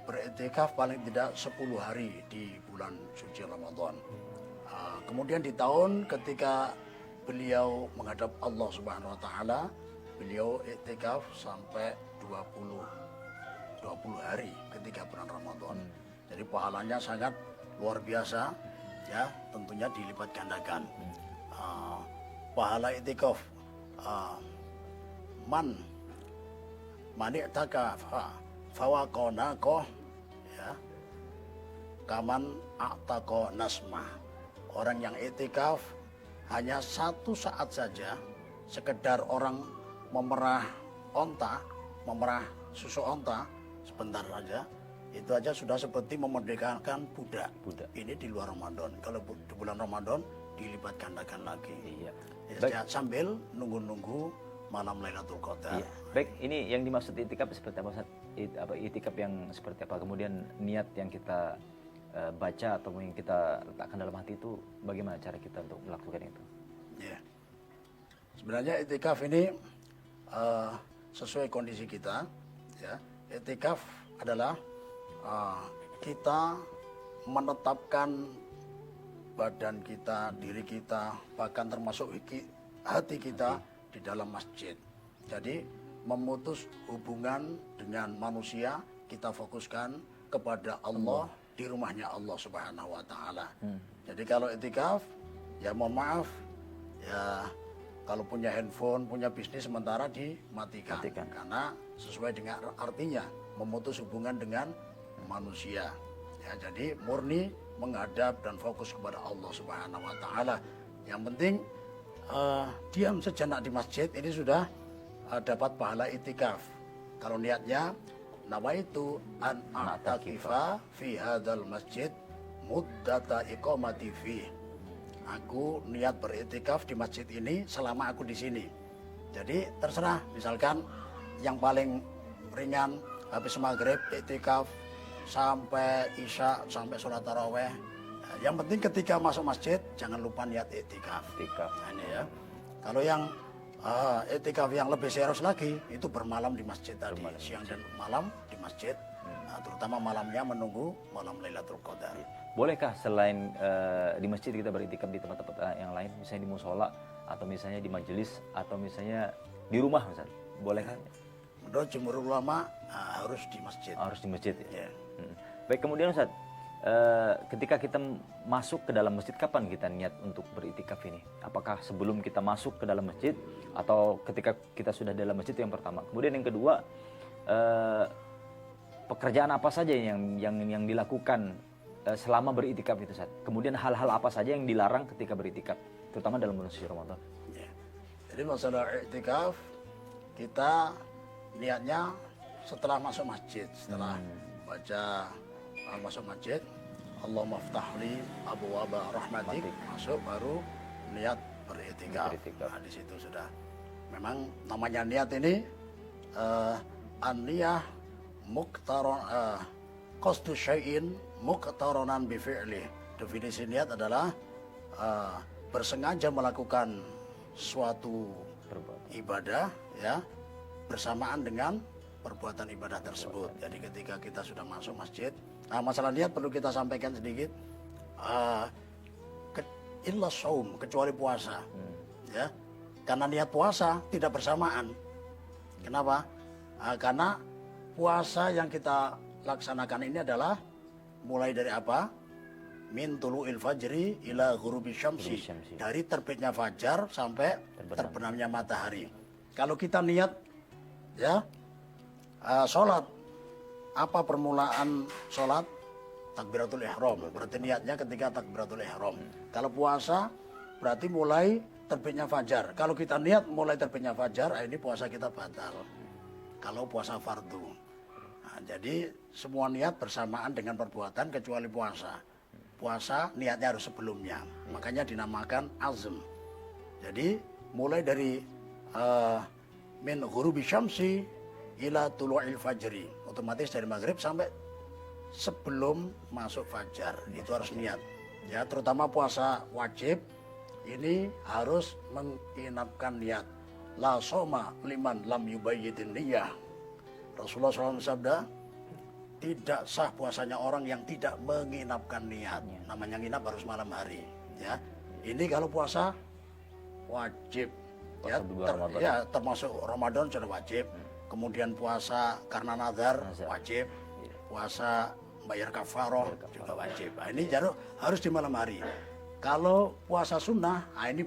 beriktikaf paling tidak 10 hari di bulan suci Ramadan. Kemudian di tahun ketika beliau menghadap Allah Subhanahu wa taala, beliau iktikaf sampai 20 hari ketika bulan Ramadan. Jadi pahalanya sangat luar biasa, ya, tentunya dilipat gandakan. Pahala iktikaf man i'takafa fawaqonaqo, ya, kaman a'taqo nasmah. Orang yang iktikaf hanya satu saat saja, sekedar orang memerah susu onta sebentar saja, itu aja sudah seperti memerdekakan budak. Ini di luar Ramadan. Kalau di bulan Ramadan dilipat gandakan lagi. Iya. Ya, sambil nunggu malam Lailatul Qadar. Iya. Baik, ini yang dimaksud itikaf seperti apa Ustaz? Itikaf yang seperti apa? Kemudian niat yang kita baca atau yang kita letakkan dalam hati itu bagaimana cara kita untuk melakukan itu? Ya. Sebenarnya itikaf ini sesuai kondisi kita, ya. Itikaf adalah kita menetapkan badan kita, diri kita, bahkan termasuk hati kita di dalam masjid. Jadi memutus hubungan dengan manusia, kita fokuskan kepada Allah di rumahnya Allah Subhanahu wa taala. Jadi kalau itikaf, ya mohon maaf, ya kalau punya handphone, punya bisnis sementara dimatikan. Karena sesuai dengan artinya, memutus hubungan dengan manusia. Ya, jadi murni menghadap dan fokus kepada Allah Subhanahu wa taala. Yang penting diam sejenak di masjid ini sudah dapat pahala itikaf. Kalau niatnya nawaitu an a'takifa fi hadzal masjid muddata iqamati fi. Aku niat beritikaf di masjid ini selama aku di sini. Jadi terserah, misalkan yang paling ringan habis maghrib itikaf sampai isya, sampai sholat taraweh. Yang penting ketika masuk masjid jangan lupa niat itikaf. Nah, ini ya. Kalau yang itikaf yang lebih serius lagi itu bermalam di masjid tadi, siang dan malam di masjid. Nah, terutama malamnya menunggu malam Lailatul Qadar. Bolehkah selain di masjid kita beritikaf di tempat-tempat yang lain, misalnya di musola atau misalnya di majelis atau misalnya di rumah misalnya? Bolehkah? Menurut jumhur ulama harus di masjid. Harus di masjid ya. Ya. Baik, kemudian Ustaz, ketika kita masuk ke dalam masjid, kapan kita niat untuk beritikaf ini? Apakah sebelum kita masuk ke dalam masjid atau ketika kita sudah dalam masjid, yang pertama? Kemudian yang kedua, pekerjaan apa saja yang dilakukan selama beritikaf itu Ustaz? Kemudian hal-hal apa saja yang dilarang ketika beritikaf, terutama dalam bulan suci Ramadan? Ya. Jadi masalah itikaf, kita niatnya setelah masuk masjid, setelah baca masuk masjid, Allahumma ftahli abwaaba rahmatik, masuk baru niat beritikaf. Nah, di situ sudah. Memang namanya niat ini an-niyah muqtaron qasdu syai'in muqtaronan bi fi'li. Definisi niat adalah bersengaja melakukan suatu ibadah ya bersamaan dengan perbuatan ibadah tersebut. Jadi ketika kita sudah masuk masjid, masalah niat perlu kita sampaikan sedikit. Illa shaum, kecuali puasa. Ya. Karena niat puasa tidak bersamaan. Kenapa? Karena puasa yang kita laksanakan ini adalah mulai dari apa? Min tulu'il fajri ila ghurubi syamsi. Dari terbitnya fajar sampai terbenamnya matahari. Kalau kita niat ya sholat, apa permulaan sholat? Takbiratul ihram. Berarti niatnya ketika takbiratul ihram. Kalau puasa berarti mulai terbitnya fajar. Kalau kita niat mulai terbitnya fajar, ini puasa kita batal. Kalau puasa fardu. Jadi semua niat bersamaan dengan perbuatan kecuali puasa. Puasa niatnya harus sebelumnya, makanya dinamakan azm. Jadi mulai dari min ghurubi syamsi ila tulu'il fajri, otomatis dari maghrib sampai sebelum masuk fajar itu harus niat. Ya, terutama puasa wajib ini harus menginapkan niat. La soma liman lam yubayyidin niyah. Rasulullah SAW sabda, tidak sah puasanya orang yang tidak menginapkan niat. Namanya nginap harus malam hari. Ya, ini kalau puasa wajib. Ya, termasuk Ramadan sudah wajib. Kemudian puasa karena nazar wajib. Puasa bayar kafaroh juga wajib. Ini harus di malam hari. Kalau puasa sunnah, ini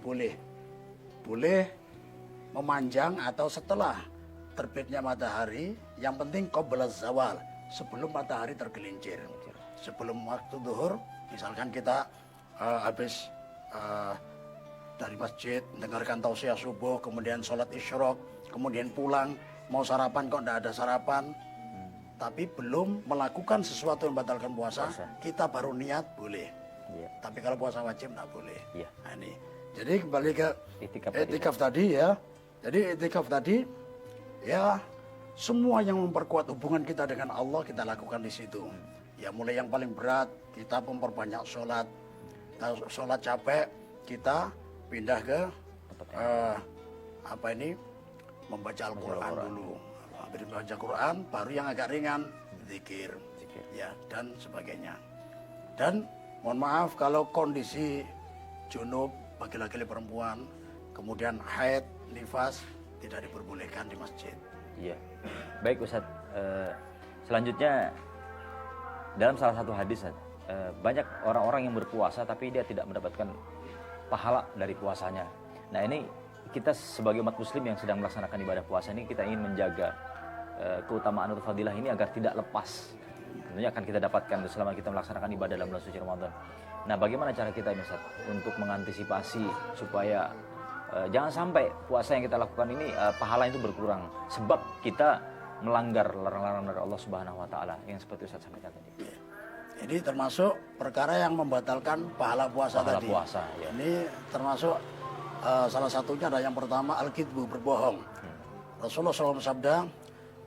boleh memanjang atau setelah terbitnya matahari. Yang penting qabla zawal, sebelum matahari tergelincir. Sebelum waktu zuhur, misalkan kita habis dari masjid mendengarkan tausiah subuh, kemudian sholat isyraq, kemudian pulang mau sarapan kok tidak ada sarapan, tapi belum melakukan sesuatu yang membatalkan puasa, kita baru niat boleh. Tapi kalau puasa wajib tidak boleh. Nah, ini. Jadi kembali ke itikaf tadi ya. Jadi itikaf tadi ya, semua yang memperkuat hubungan kita dengan Allah kita lakukan di situ. Ya, mulai yang paling berat kita memperbanyak sholat. Sholat capek kita pindah ke membaca Al-Quran dulu. Habis membaca Quran baru yang agak ringan zikir. Ya, dan sebagainya. Dan mohon maaf kalau kondisi junub bagi laki-laki perempuan, kemudian haid, nifas tidak diperbolehkan di masjid. Iya, baik Ustadz. Selanjutnya dalam salah satu hadis, banyak orang-orang yang berpuasa tapi dia tidak mendapatkan pahala dari puasanya. Nah, ini kita sebagai umat muslim yang sedang melaksanakan ibadah puasa ini, kita ingin menjaga keutamaan atau fadilah ini agar tidak lepas. Tentunya akan kita dapatkan selama kita melaksanakan ibadah dalam bulan suci Ramadan. Nah, bagaimana cara kita ini Ustaz untuk mengantisipasi supaya jangan sampai puasa yang kita lakukan ini pahala itu berkurang sebab kita melanggar larangan dari Allah Subhanahu wa taala yang seperti Ustaz sampaikan tadi. Ini termasuk perkara yang membatalkan pahala puasa tadi. Puasa, ya. Ini termasuk salah satunya ada yang pertama al-kidbu, berbohong. Rasulullah SAW sabda,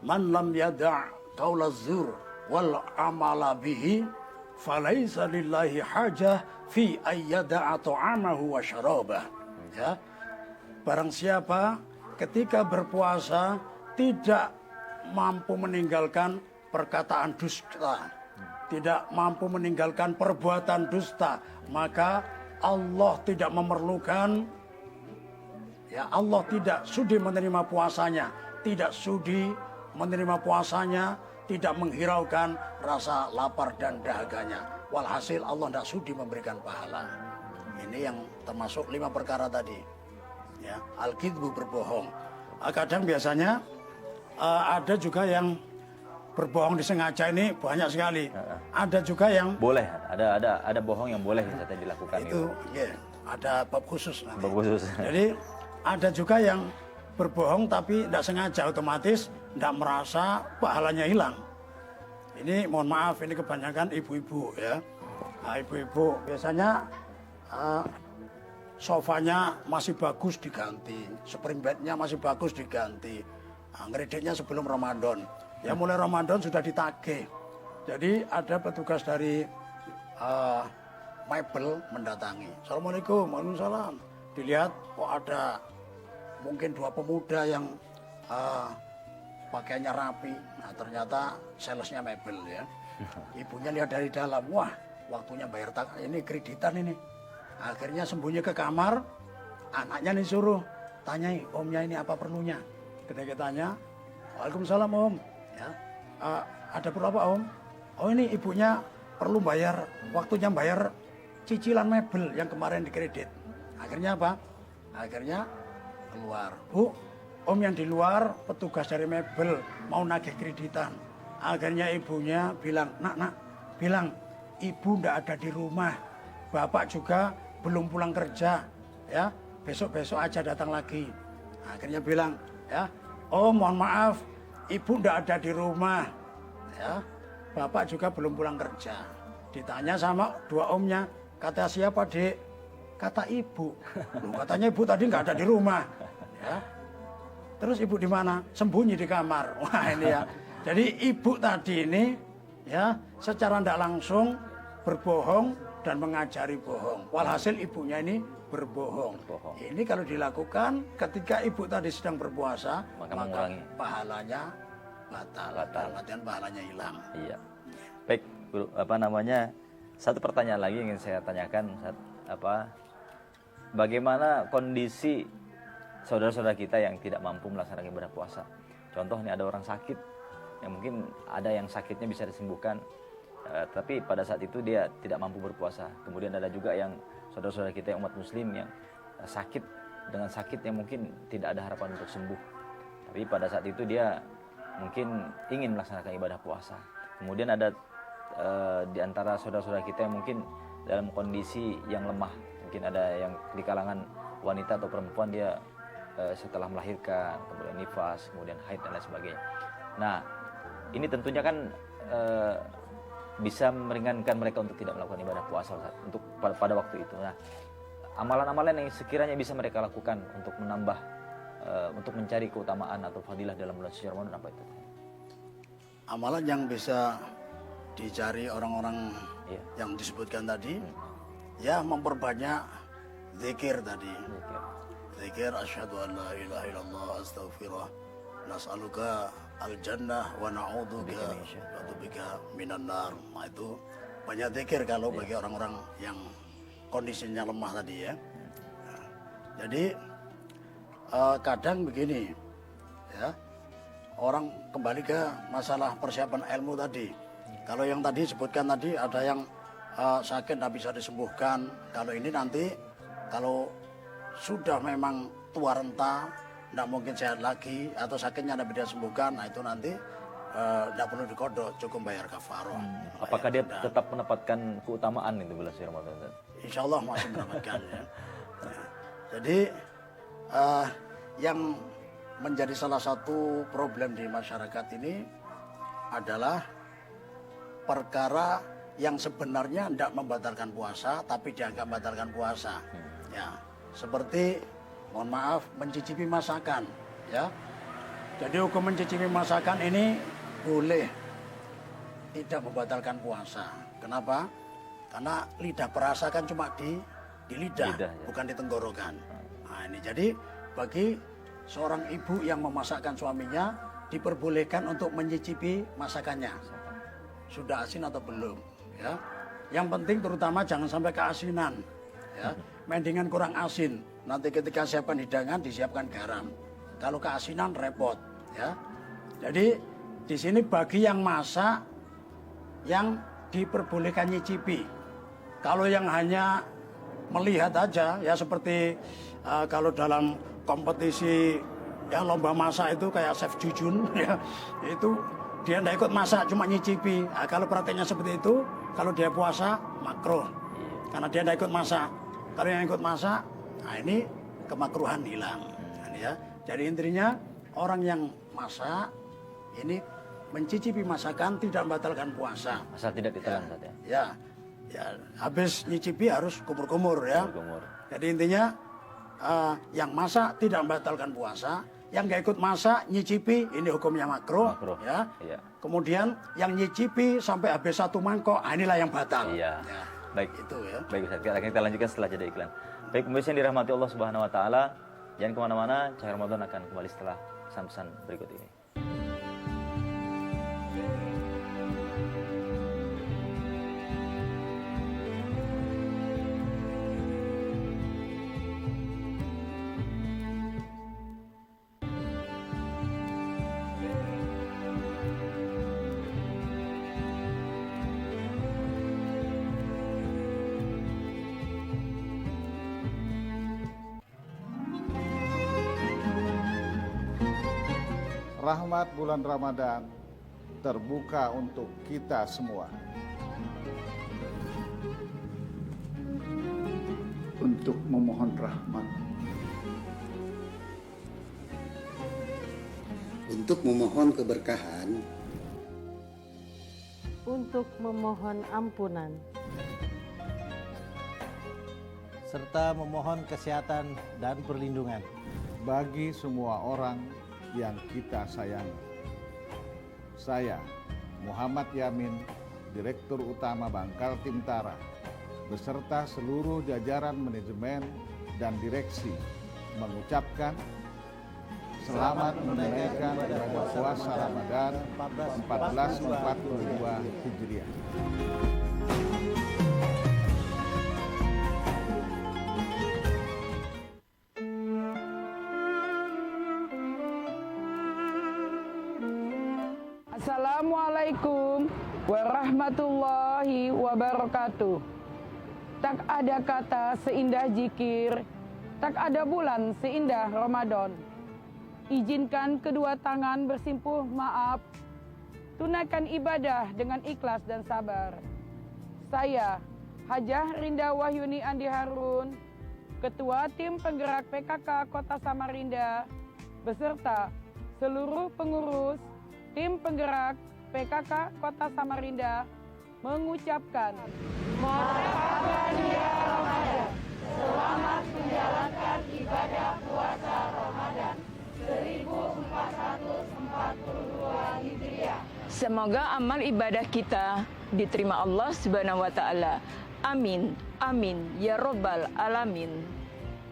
"Man lam yada' qaula zur wal amala bihi falaisa lillahi hajah fi ayyada'a ta'amahu wa syarabah." Ya. Barang siapa ketika berpuasa tidak mampu meninggalkan perkataan dusta, tidak mampu meninggalkan perbuatan dusta, maka Allah tidak memerlukan, ya Allah tidak sudi menerima puasanya, tidak sudi menerima puasanya, tidak menghiraukan rasa lapar dan dahaganya. Walhasil Allah tidak sudi memberikan pahala. Ini yang termasuk 5 perkara tadi. Ya, al-kidbu, berbohong. Kadang biasanya ada juga yang berbohong disengaja, ini banyak sekali. Ada juga yang boleh, ada bohong yang boleh bisa dilakukan itu. Ya, ada bab khusus. Bab khusus. Jadi ada juga yang berbohong tapi tidak sengaja, otomatis tidak merasa pahalanya hilang. Ini mohon maaf, ini kebanyakan ibu-ibu ya. Nah, ibu-ibu biasanya sofanya masih bagus diganti, spring bednya masih bagus diganti. Ngeredeknya sebelum Ramadan. Ya mulai Ramadan sudah ditagih. Jadi ada petugas dari mebel mendatangi. Assalamualaikum, waalaikumsalam. Dilihat kok ada mungkin dua pemuda yang pakaiannya rapi. Nah ternyata salesnya mebel ya. Ibunya lihat dari dalam, wah waktunya bayar ini kreditan ini. Akhirnya sembunyi ke kamar, anaknya nih suruh tanyai omnya ini apa perlunya. Ketika tanya, waalaikumsalam om. Ya, ada perlu apa om? Oh ini ibunya perlu bayar, waktunya bayar cicilan mebel yang kemarin dikredit. Akhirnya apa? Akhirnya keluar. Bu, om yang di luar petugas dari mebel mau nagih kreditan. Akhirnya ibunya bilang, nak, bilang ibu ndak ada di rumah. Bapak juga belum pulang kerja. Ya, besok-besok aja datang lagi. Akhirnya bilang, ya, oh mohon maaf, ibu ndak ada di rumah. Ya, bapak juga belum pulang kerja. Ditanya sama dua omnya, kata siapa dek? Kata ibu. Loh, katanya ibu tadi nggak ada di rumah. Ya. Terus ibu di mana? Sembunyi di kamar. Wah ini ya. Jadi ibu tadi ini ya secara tidak langsung berbohong dan mengajari bohong. Walhasil ibunya ini berbohong. Ini kalau dilakukan ketika ibu tadi sedang berpuasa, maka pahalanya batal. Dalam artian pahalanya hilang. Iya. Baik, Guru, satu pertanyaan lagi yang ingin saya tanyakan, bagaimana kondisi saudara-saudara kita yang tidak mampu melaksanakan ibadah puasa? Contoh nih ada orang sakit, yang mungkin ada yang sakitnya bisa disembuhkan, tapi pada saat itu dia tidak mampu berpuasa. Kemudian ada juga yang saudara-saudara kita yang umat muslim yang sakit dengan sakit yang mungkin tidak ada harapan untuk sembuh. Tapi pada saat itu dia mungkin ingin melaksanakan ibadah puasa. Kemudian ada di antara saudara-saudara kita yang mungkin dalam kondisi yang lemah. Mungkin ada yang di kalangan wanita atau perempuan dia setelah melahirkan, kemudian nifas, kemudian haid dan lain sebagainya. Nah, ini tentunya kan bisa meringankan mereka untuk tidak melakukan ibadah puasa untuk pada waktu itu. Nah, amalan-amalan yang sekiranya bisa mereka lakukan untuk menambah, untuk mencari keutamaan atau fadilah dalam bulan suci Ramadan apa itu? Amalan yang bisa dicari orang-orang yang disebutkan tadi, ya memperbanyak zikir tadi. Zikir asyhadu an la ilaha illallah astaghfirullah nas'aluka al-jannah wa na'udzubika minan nar. Nah, itu banyak zikir kalau bagi orang-orang yang kondisinya lemah tadi ya. Nah, jadi kadang begini ya, orang kembali ke masalah persiapan ilmu tadi. Kalau yang tadi sebutkan tadi ada yang sakit tidak bisa disembuhkan. Kalau ini nanti kalau sudah memang tua renta, tidak mungkin sehat lagi atau sakitnya tidak bisa disembuhkan, nah itu nanti tidak perlu dikodok, cukup bayar kafaroh. Apakah dia tetap mendapatkan keutamaan itu bulan suci Ramadan? Insya Allah masih mendapatkan ya. Nah, jadi yang menjadi salah satu problem di masyarakat ini adalah perkara yang sebenarnya tidak membatalkan puasa tapi dianggap membatalkan puasa. Ya, seperti mohon maaf mencicipi masakan, ya. Jadi hukum mencicipi masakan ini boleh tidak membatalkan puasa. Kenapa? Karena lidah perasa kan cuma di lidah ya. Bukan di tenggorokan. Nah, ini jadi bagi seorang ibu yang memasakkan suaminya diperbolehkan untuk mencicipi masakannya. Sudah asin atau belum, ya. Yang penting terutama jangan sampai keasinan, ya. Mendingan kurang asin. Nanti ketika siapkan hidangan disiapkan garam. Kalau keasinan repot, ya. Jadi di sini bagi yang masak yang diperbolehkan nyicipi. Kalau yang hanya melihat aja, ya seperti kalau dalam kompetisi ya lomba masak itu kayak chef Jujun, ya itu dia tidak ikut masak, cuma nyicipi. Nah, kalau prakteknya seperti itu, kalau dia puasa makruh, karena dia tidak ikut masak. Kalau yang ikut masak, nah ini kemakruhan hilang. Nah, ya. Jadi intinya orang yang masak ini mencicipi masakan tidak membatalkan puasa. Asal tidak ditelan saja. Ya, habis nyicipi harus kumur-kumur ya. Kumur. Jadi intinya yang masak tidak membatalkan puasa. Yang nggak ikut masak, nyicipi, ini hukumnya makruh. Ya. Kemudian yang nyicipi sampai habis satu mangkok, inilah yang batal. Iya. Ya. Baik. Itu ya. Baik Ustaz, kita lanjutkan setelah jeda iklan. Baik pemirsa yang dirahmati Allah Subhanahu Wa Taala, jangan kemana-mana. Cahaya Ramadan akan kembali setelah pesan-pesan berikut ini. Rahmat bulan Ramadan terbuka untuk kita semua. Untuk memohon rahmat, untuk memohon keberkahan, untuk memohon ampunan, serta memohon kesehatan dan perlindungan bagi semua orang yang kita sayangi. Saya, Muhammad Yamin, Direktur Utama Bangkal Timtara, beserta seluruh jajaran manajemen dan direksi mengucapkan selamat menunaikan ibadah puasa Ramadan 1442 Hijriah. Assalamualaikum warahmatullahi wabarakatuh. Tak ada kata seindah zikir, tak ada bulan seindah Ramadan. Izinkan kedua tangan bersimpuh maaf, tunaikan ibadah dengan ikhlas dan sabar. Saya, Hajah Rinda Wahyuni Andi Harun, Ketua Tim Penggerak PKK Kota Samarinda, beserta seluruh pengurus Tim Penggerak PKK Kota Samarinda mengucapkan Marhaban ya Ramadan. Selamat menjalankan ibadah puasa Ramadan 1442 Hijriah. Semoga amal ibadah kita diterima Allah Subhanahu wa taala. Amin. Amin ya rabbal alamin.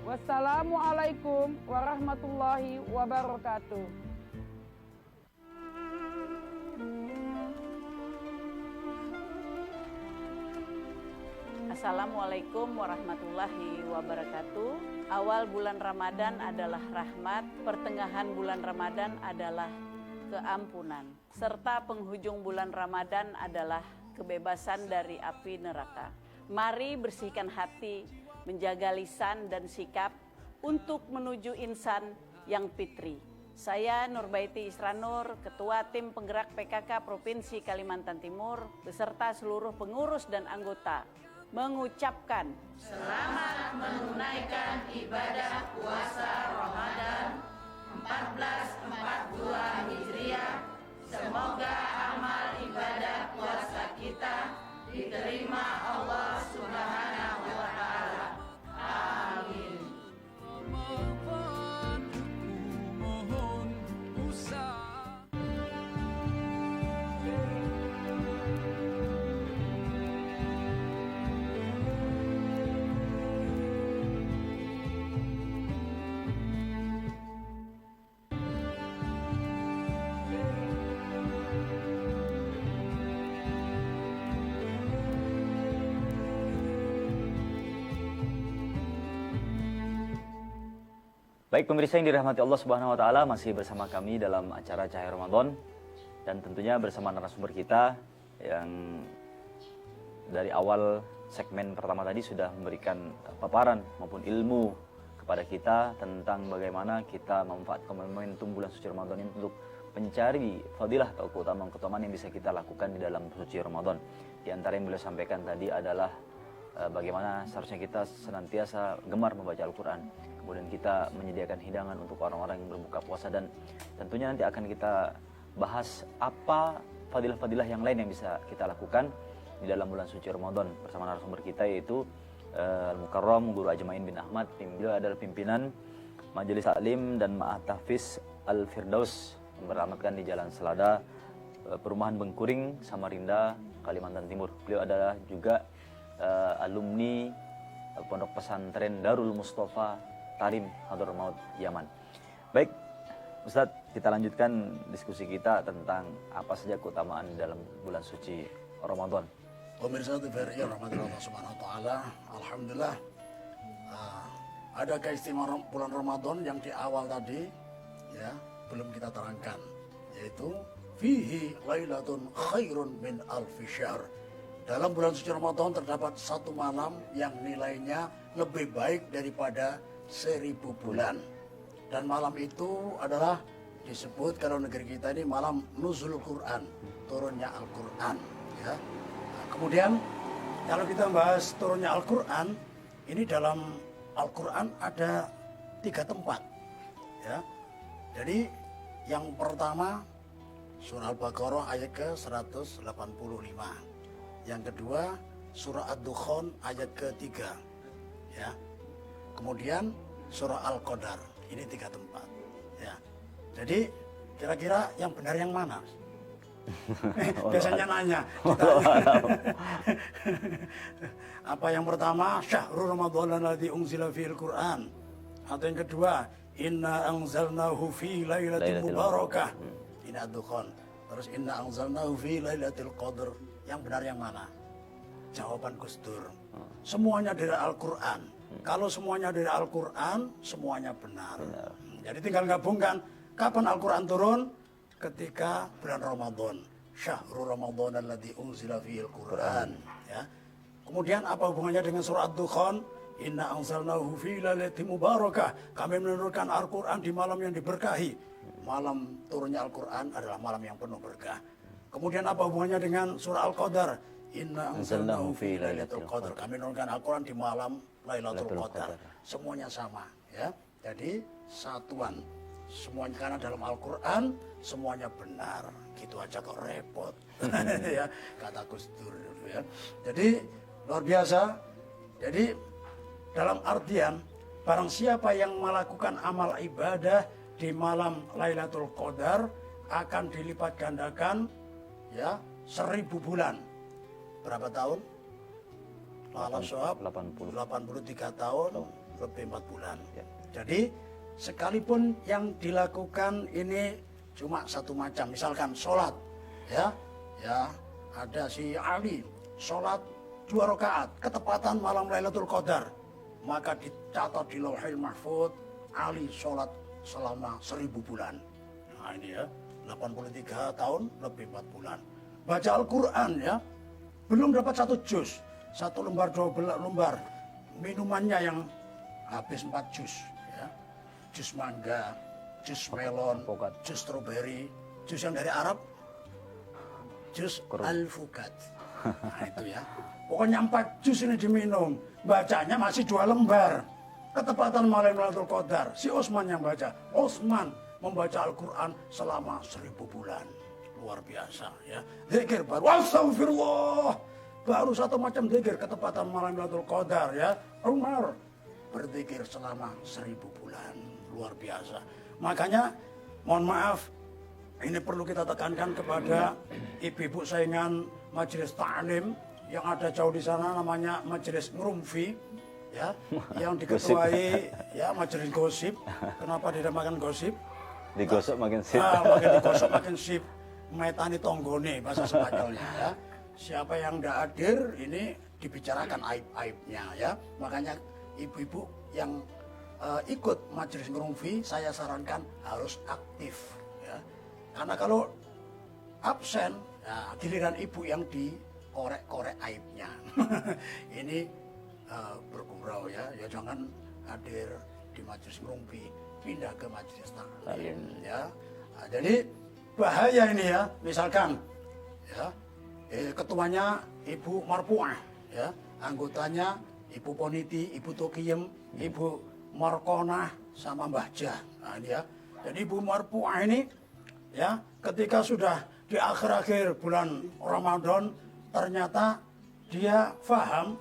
Wassalamualaikum warahmatullahi wabarakatuh. Assalamualaikum warahmatullahi wabarakatuh. Awal bulan Ramadan adalah rahmat, pertengahan bulan Ramadan adalah keampunan, serta penghujung bulan Ramadan adalah kebebasan dari api neraka. Mari bersihkan hati, menjaga lisan dan sikap untuk menuju insan yang fitri. Saya Nurbaiti Isranur, Ketua Tim Penggerak PKK Provinsi Kalimantan Timur, beserta seluruh pengurus dan anggota, mengucapkan selamat menunaikan ibadah puasa Ramadan 1442 Hijriah. Semoga amal ibadah puasa kita diterima Allah Subhanahu wa taala. Amin. Baik pemirsa yang dirahmati Allah Subhanahu wa taala, masih bersama kami dalam acara Cahaya Ramadan dan tentunya bersama narasumber kita yang dari awal segmen pertama tadi sudah memberikan paparan maupun ilmu kepada kita tentang bagaimana kita memanfaatkan momentum bulan suci Ramadan ini untuk mencari fadilah atau keutamaan-keutamaan yang bisa kita lakukan di dalam suci Ramadan. Di antara yang beliau sampaikan tadi adalah bagaimana seharusnya kita senantiasa gemar membaca Al-Quran. Kemudian kita menyediakan hidangan untuk orang-orang yang berbuka puasa, dan tentunya nanti akan kita bahas apa fadilah-fadilah yang lain yang bisa kita lakukan di dalam bulan suci Ramadan bersama narasumber kita, yaitu Al-Mukarram Guru Ajmain bin Ahmad. Beliau adalah pimpinan Majelis Taklim dan Ma'at Tahfiz Al-Firdaus yang beralamatkan di Jalan Selada, Perumahan Bengkuring, Samarinda, Kalimantan Timur. Beliau adalah juga alumni Pondok Pesantren Darul Mustafa Tarim Hadramaut Yaman. Baik, Ustadz, kita lanjutkan diskusi kita tentang apa saja keutamaan dalam bulan suci Ramadan. Pemirsa TVRI yang rahmati Allah Subhanahu wa taala, alhamdulillah ada keistimewaan bulan Ramadan yang di awal tadi ya belum kita terangkan, yaitu fihi lailatun khairun min alfi syahr. Dalam bulan suci Ramadan terdapat satu malam yang nilainya lebih baik daripada 1000 bulan. Dan malam itu adalah disebut kalau negeri kita ini malam nuzul Quran, turunnya Al-Quran. Ya. Nah, kemudian kalau kita bahas turunnya Al-Quran, ini dalam Al-Quran ada 3 tempat. Ya. Jadi yang pertama surah Al-Baqarah ayat ke-185. Yang kedua surah Ad-Dukhan ayat ke-3. Ya. Kemudian surah Al-Qadar. Ini 3 tempat. Ya. Jadi kira-kira yang benar yang mana? Biasanya nanya. Apa yang pertama? Syahrul Ramadan alladzi unzila fihil Qur'an. Atau yang kedua, inna anzalnahu fi lailatin mubarakah. Ini Ad-Dukhan. Terus inna anzalnahu fi lailatul qadr. Yang benar yang mana? Jawaban Gus Dur. Semuanya dari Al-Qur'an. Kalau semuanya dari Al-Quran, semuanya benar. Jadi tinggal gabungkan. Kapan Al-Quran turun? Ketika bulan Ramadan. Syahrul Ramadan alladzi unzila fihil Quran. Ya. Kemudian apa hubungannya dengan surah Ad-Dukhan? Inna anzalnahu fi lailatin mubarakah. Kami menurunkan Al-Quran di malam yang diberkahi. Malam turunnya Al-Quran adalah malam yang penuh berkah. Kemudian apa hubungannya dengan surah Al-Qadar? Inna anzalnahu fi lailatul qadar. Kami menurunkan Al-Quran di malam Lailatul Qadar. Semuanya sama, ya. Jadi satuan. Semuanya karena dalam Al-Quran semuanya benar. Gitu aja kok repot. Ya, kata Gus Dur ya. Jadi luar biasa. Jadi dalam artian barang siapa yang melakukan amal ibadah di malam Lailatul Qadar akan dilipat gandakan ya 1000 bulan. Berapa tahun? Lala soab 83 tahun lebih 4 bulan. Ya. Jadi sekalipun yang dilakukan ini cuma satu macam, misalkan sholat, ya ada si Ali sholat 2 rakaat ketepatan malam Lailatul Qadar, maka dicatat di Lauhil Mahfuz Ali sholat selama 1000 bulan. Nah ini ya 83 tahun lebih 4 bulan. Baca Al-Quran ya belum dapat 1 juz. 1 lembar 12 lembar minumannya yang habis 4 jus ya. Jus mangga, jus melon, jus stroberi, jus yang dari Arab jus alfukat. Nah itu ya. Pokoknya 4 jus ini diminum. Bacanya masih 2 lembar. Ketepatan malam Lailatul Qadar. Si Utsman yang baca. Utsman membaca Al-Quran selama 1000 bulan. Luar biasa ya. Zikir baru astagfirullah. Baru 1 macam zikir ketepatan malam Lailatul Qadar ya. Umar berzikir selama 1000 bulan. Luar biasa. Makanya mohon maaf ini perlu kita tekankan kepada ibu-ibu saingan majelis ta'lim yang ada jauh di sana, namanya majelis ngerumfi ya, yang diketuai ya majelis gosip. Kenapa dinamakan gosip? Digosok makin sip. Makin digosok makin sip. Metani tonggone bahasa Spanyolnya ya. Siapa yang tidak hadir ini dibicarakan aib-aibnya ya. Makanya ibu-ibu yang ikut majelis ngerumfi saya sarankan harus aktif ya. Karena kalau absen ya, giliran ibu yang dikorek-korek aibnya. Ini bergurau ya. Ya jangan hadir di majelis ngerumfi, pindah ke majelis taklim ya. Nah, jadi bahaya ini ya. Misalkan ya ketuanya Ibu Marpuah, ya, anggotanya Ibu Poniti, Ibu Tokiem, Ibu Markonah, sama Mbah Jah. Nah, ini ya. Jadi Ibu Marpuah ini, ya, ketika sudah di akhir-akhir bulan Ramadan, ternyata dia faham,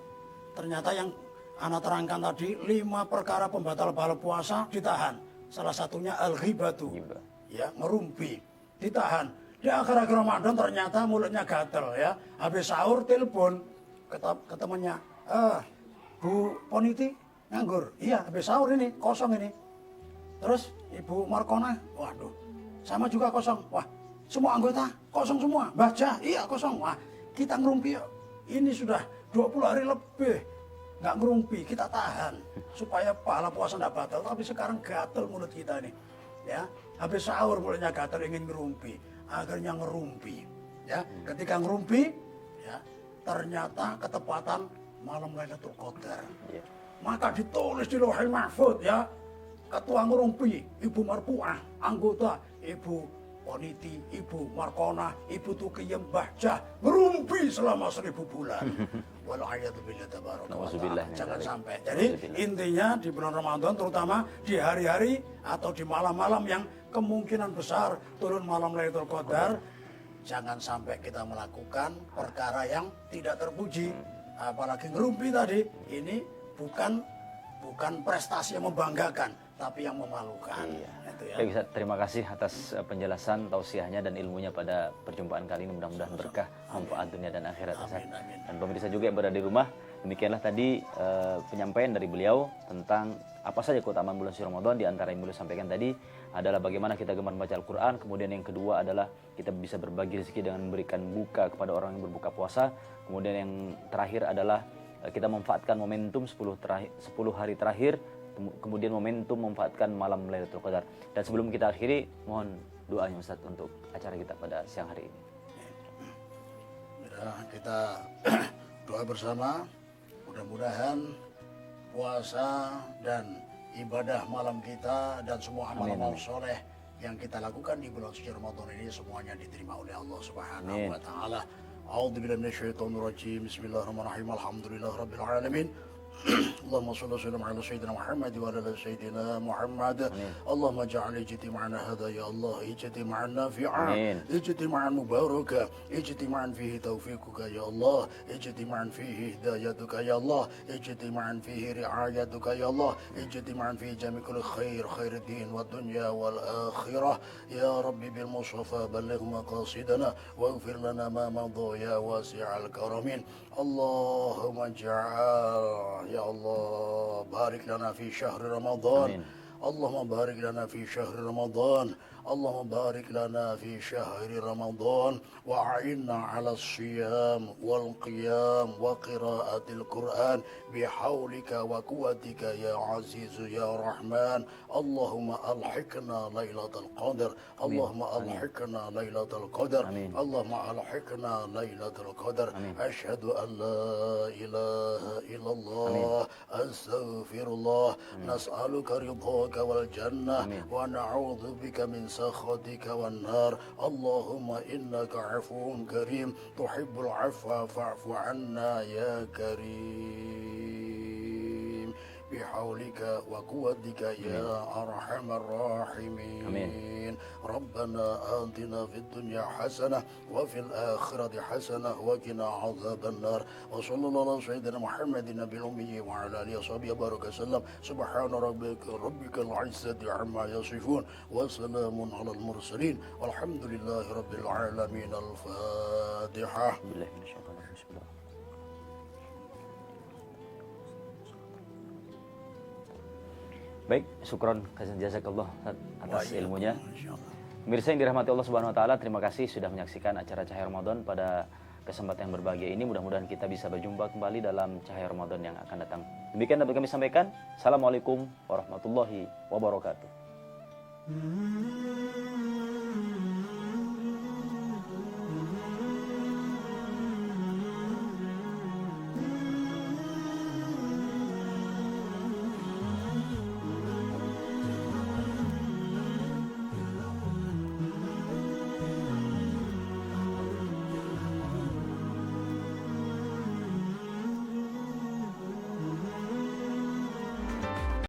ternyata yang anak terangkan tadi 5 perkara pembatal batal puasa ditahan. Salah satunya al-ghibatu, ya, ngerumpi, ditahan. Di akhir-akhir Ramadan ternyata mulutnya gatel ya. Habis sahur telepon ke temannya, Bu Poniti nganggur. Iya, habis sahur ini, kosong ini. Terus Ibu Markona, waduh, sama juga kosong. Wah, semua anggota kosong semua. Baca, iya kosong. Wah, kita ngerumpi yuk. Ini sudah 20 hari lebih nggak ngerumpi, kita tahan supaya pahala puasa nggak batal. Tapi sekarang gatel mulut kita nih, ya. Habis sahur mulutnya gatel ingin ngerumpi, akhirnya ngerumpi, ya. Ketika ngerumpi, ya, ternyata ketepatan malam Lailatul Qadar. Maka ditulis di Lauhul Mahfuz, ya. Ketua ngerumpi, Ibu Marpuah, anggota Ibu Poniti, Ibu Markona, Ibu Tukiyem Bahjah ngerumpi selama 1000 bulan. Wal'ayatubillah tabaraka wa ta'ala. Jangan sampai. Jadi intinya di bulan Ramadan terutama di hari-hari atau di malam-malam yang kemungkinan besar turun malam Lailatul Qadar, jangan sampai kita melakukan perkara yang tidak terpuji. Apalagi ngerumpi tadi, ini bukan prestasi yang membanggakan, tapi yang memalukan. Iya. Itu ya. Baik, Ustaz, terima kasih atas penjelasan, tausiahnya dan ilmunya pada perjumpaan kali ini. Mudah-mudahan berkah, manfaat dunia dan akhirat. Ustaz. Dan pemirsa juga yang berada di rumah, demikianlah tadi penyampaian dari beliau tentang apa saja keutamaan bulan suci Ramadan. Di antara yang beliau sampaikan tadi adalah bagaimana kita gemar membaca Al-Quran. Kemudian yang kedua adalah kita bisa berbagi rezeki dengan memberikan buka kepada orang yang berbuka puasa. Kemudian yang terakhir adalah kita memanfaatkan momentum 10 hari terakhir, kemudian momentum memanfaatkan malam Lailatul Qadar. Dan sebelum kita akhiri, mohon doanya Ustaz untuk acara kita pada siang hari ini. Ya, kita doa bersama, mudah-mudahan puasa dan ibadah malam kita dan semua amal-amal soleh yang kita lakukan di bulan suci Ramadan ini semuanya diterima oleh Allah Subhanahu wa taala. A'udzubillahi minasyaitonir rajim. Bismillahirrahmanirrahim. Alhamdulillahirabbil alamin. اللهم صل وسلم على سيدنا محمد وعلى ال سيدنا محمد. اللهم اجعل اجتماعنا هذا يا الله اجتماعا نافعا اجتماعا مباركا اجتماعا فيه توفيقك يا الله اجتماعا فيه هدايتك يا الله اجتماعا فيه رعايتك يا الله اجتماعا فيه جميع كل خير الدين والدنيا والآخرة يا ربي بالمصطفى بلغ مقاصدنا واغفر لنا ما مضى يا واسع الكرمين. اللهم اجعل يا الله بارك لنا في شهر رمضان. اللهم بارك لنا في شهر رمضان. اللهم بارك لنا في شهر رمضان وأعنا على الصيام والقيام وقراءة القرآن بحولك وقوتك يا عزيز يا رحمن. اللهم ألحقنا ليلة القدر. اللهم ألحقنا ليلة القدر. اللهم ألحقنا ليلة القدر. أشهد أن لا إله إلا الله أستغفر الله. نسألك رضاك والجنة ونعوذ بك من سخطك والنار. اللهم إنك عفو كريم تحب العفو فاعف عنا يا كريم بحولك وقوتك يا أرحم الراحمين. ربنا آتنا في الدنيا حسنة وفي الآخرة حسنة وقنا عذاب النار. وصلى الله على سيدنا محمد النبي الأمي وعلى آله وصحبه وبارك وسلم. سبحان ربك العزة عما يصفون وسلام على المرسلين والحمد لله رب العالمين. الفاتحة. Baik, syukron jazakallah atas ilmunya. Pemirsa yang dirahmati Allah Subhanahu wa taala, terima kasih sudah menyaksikan acara Cahaya Ramadan pada kesempatan yang berbahagia ini. Mudah-mudahan kita bisa berjumpa kembali dalam Cahaya Ramadan yang akan datang. Demikian dapat kami sampaikan. Assalamualaikum warahmatullahi wabarakatuh.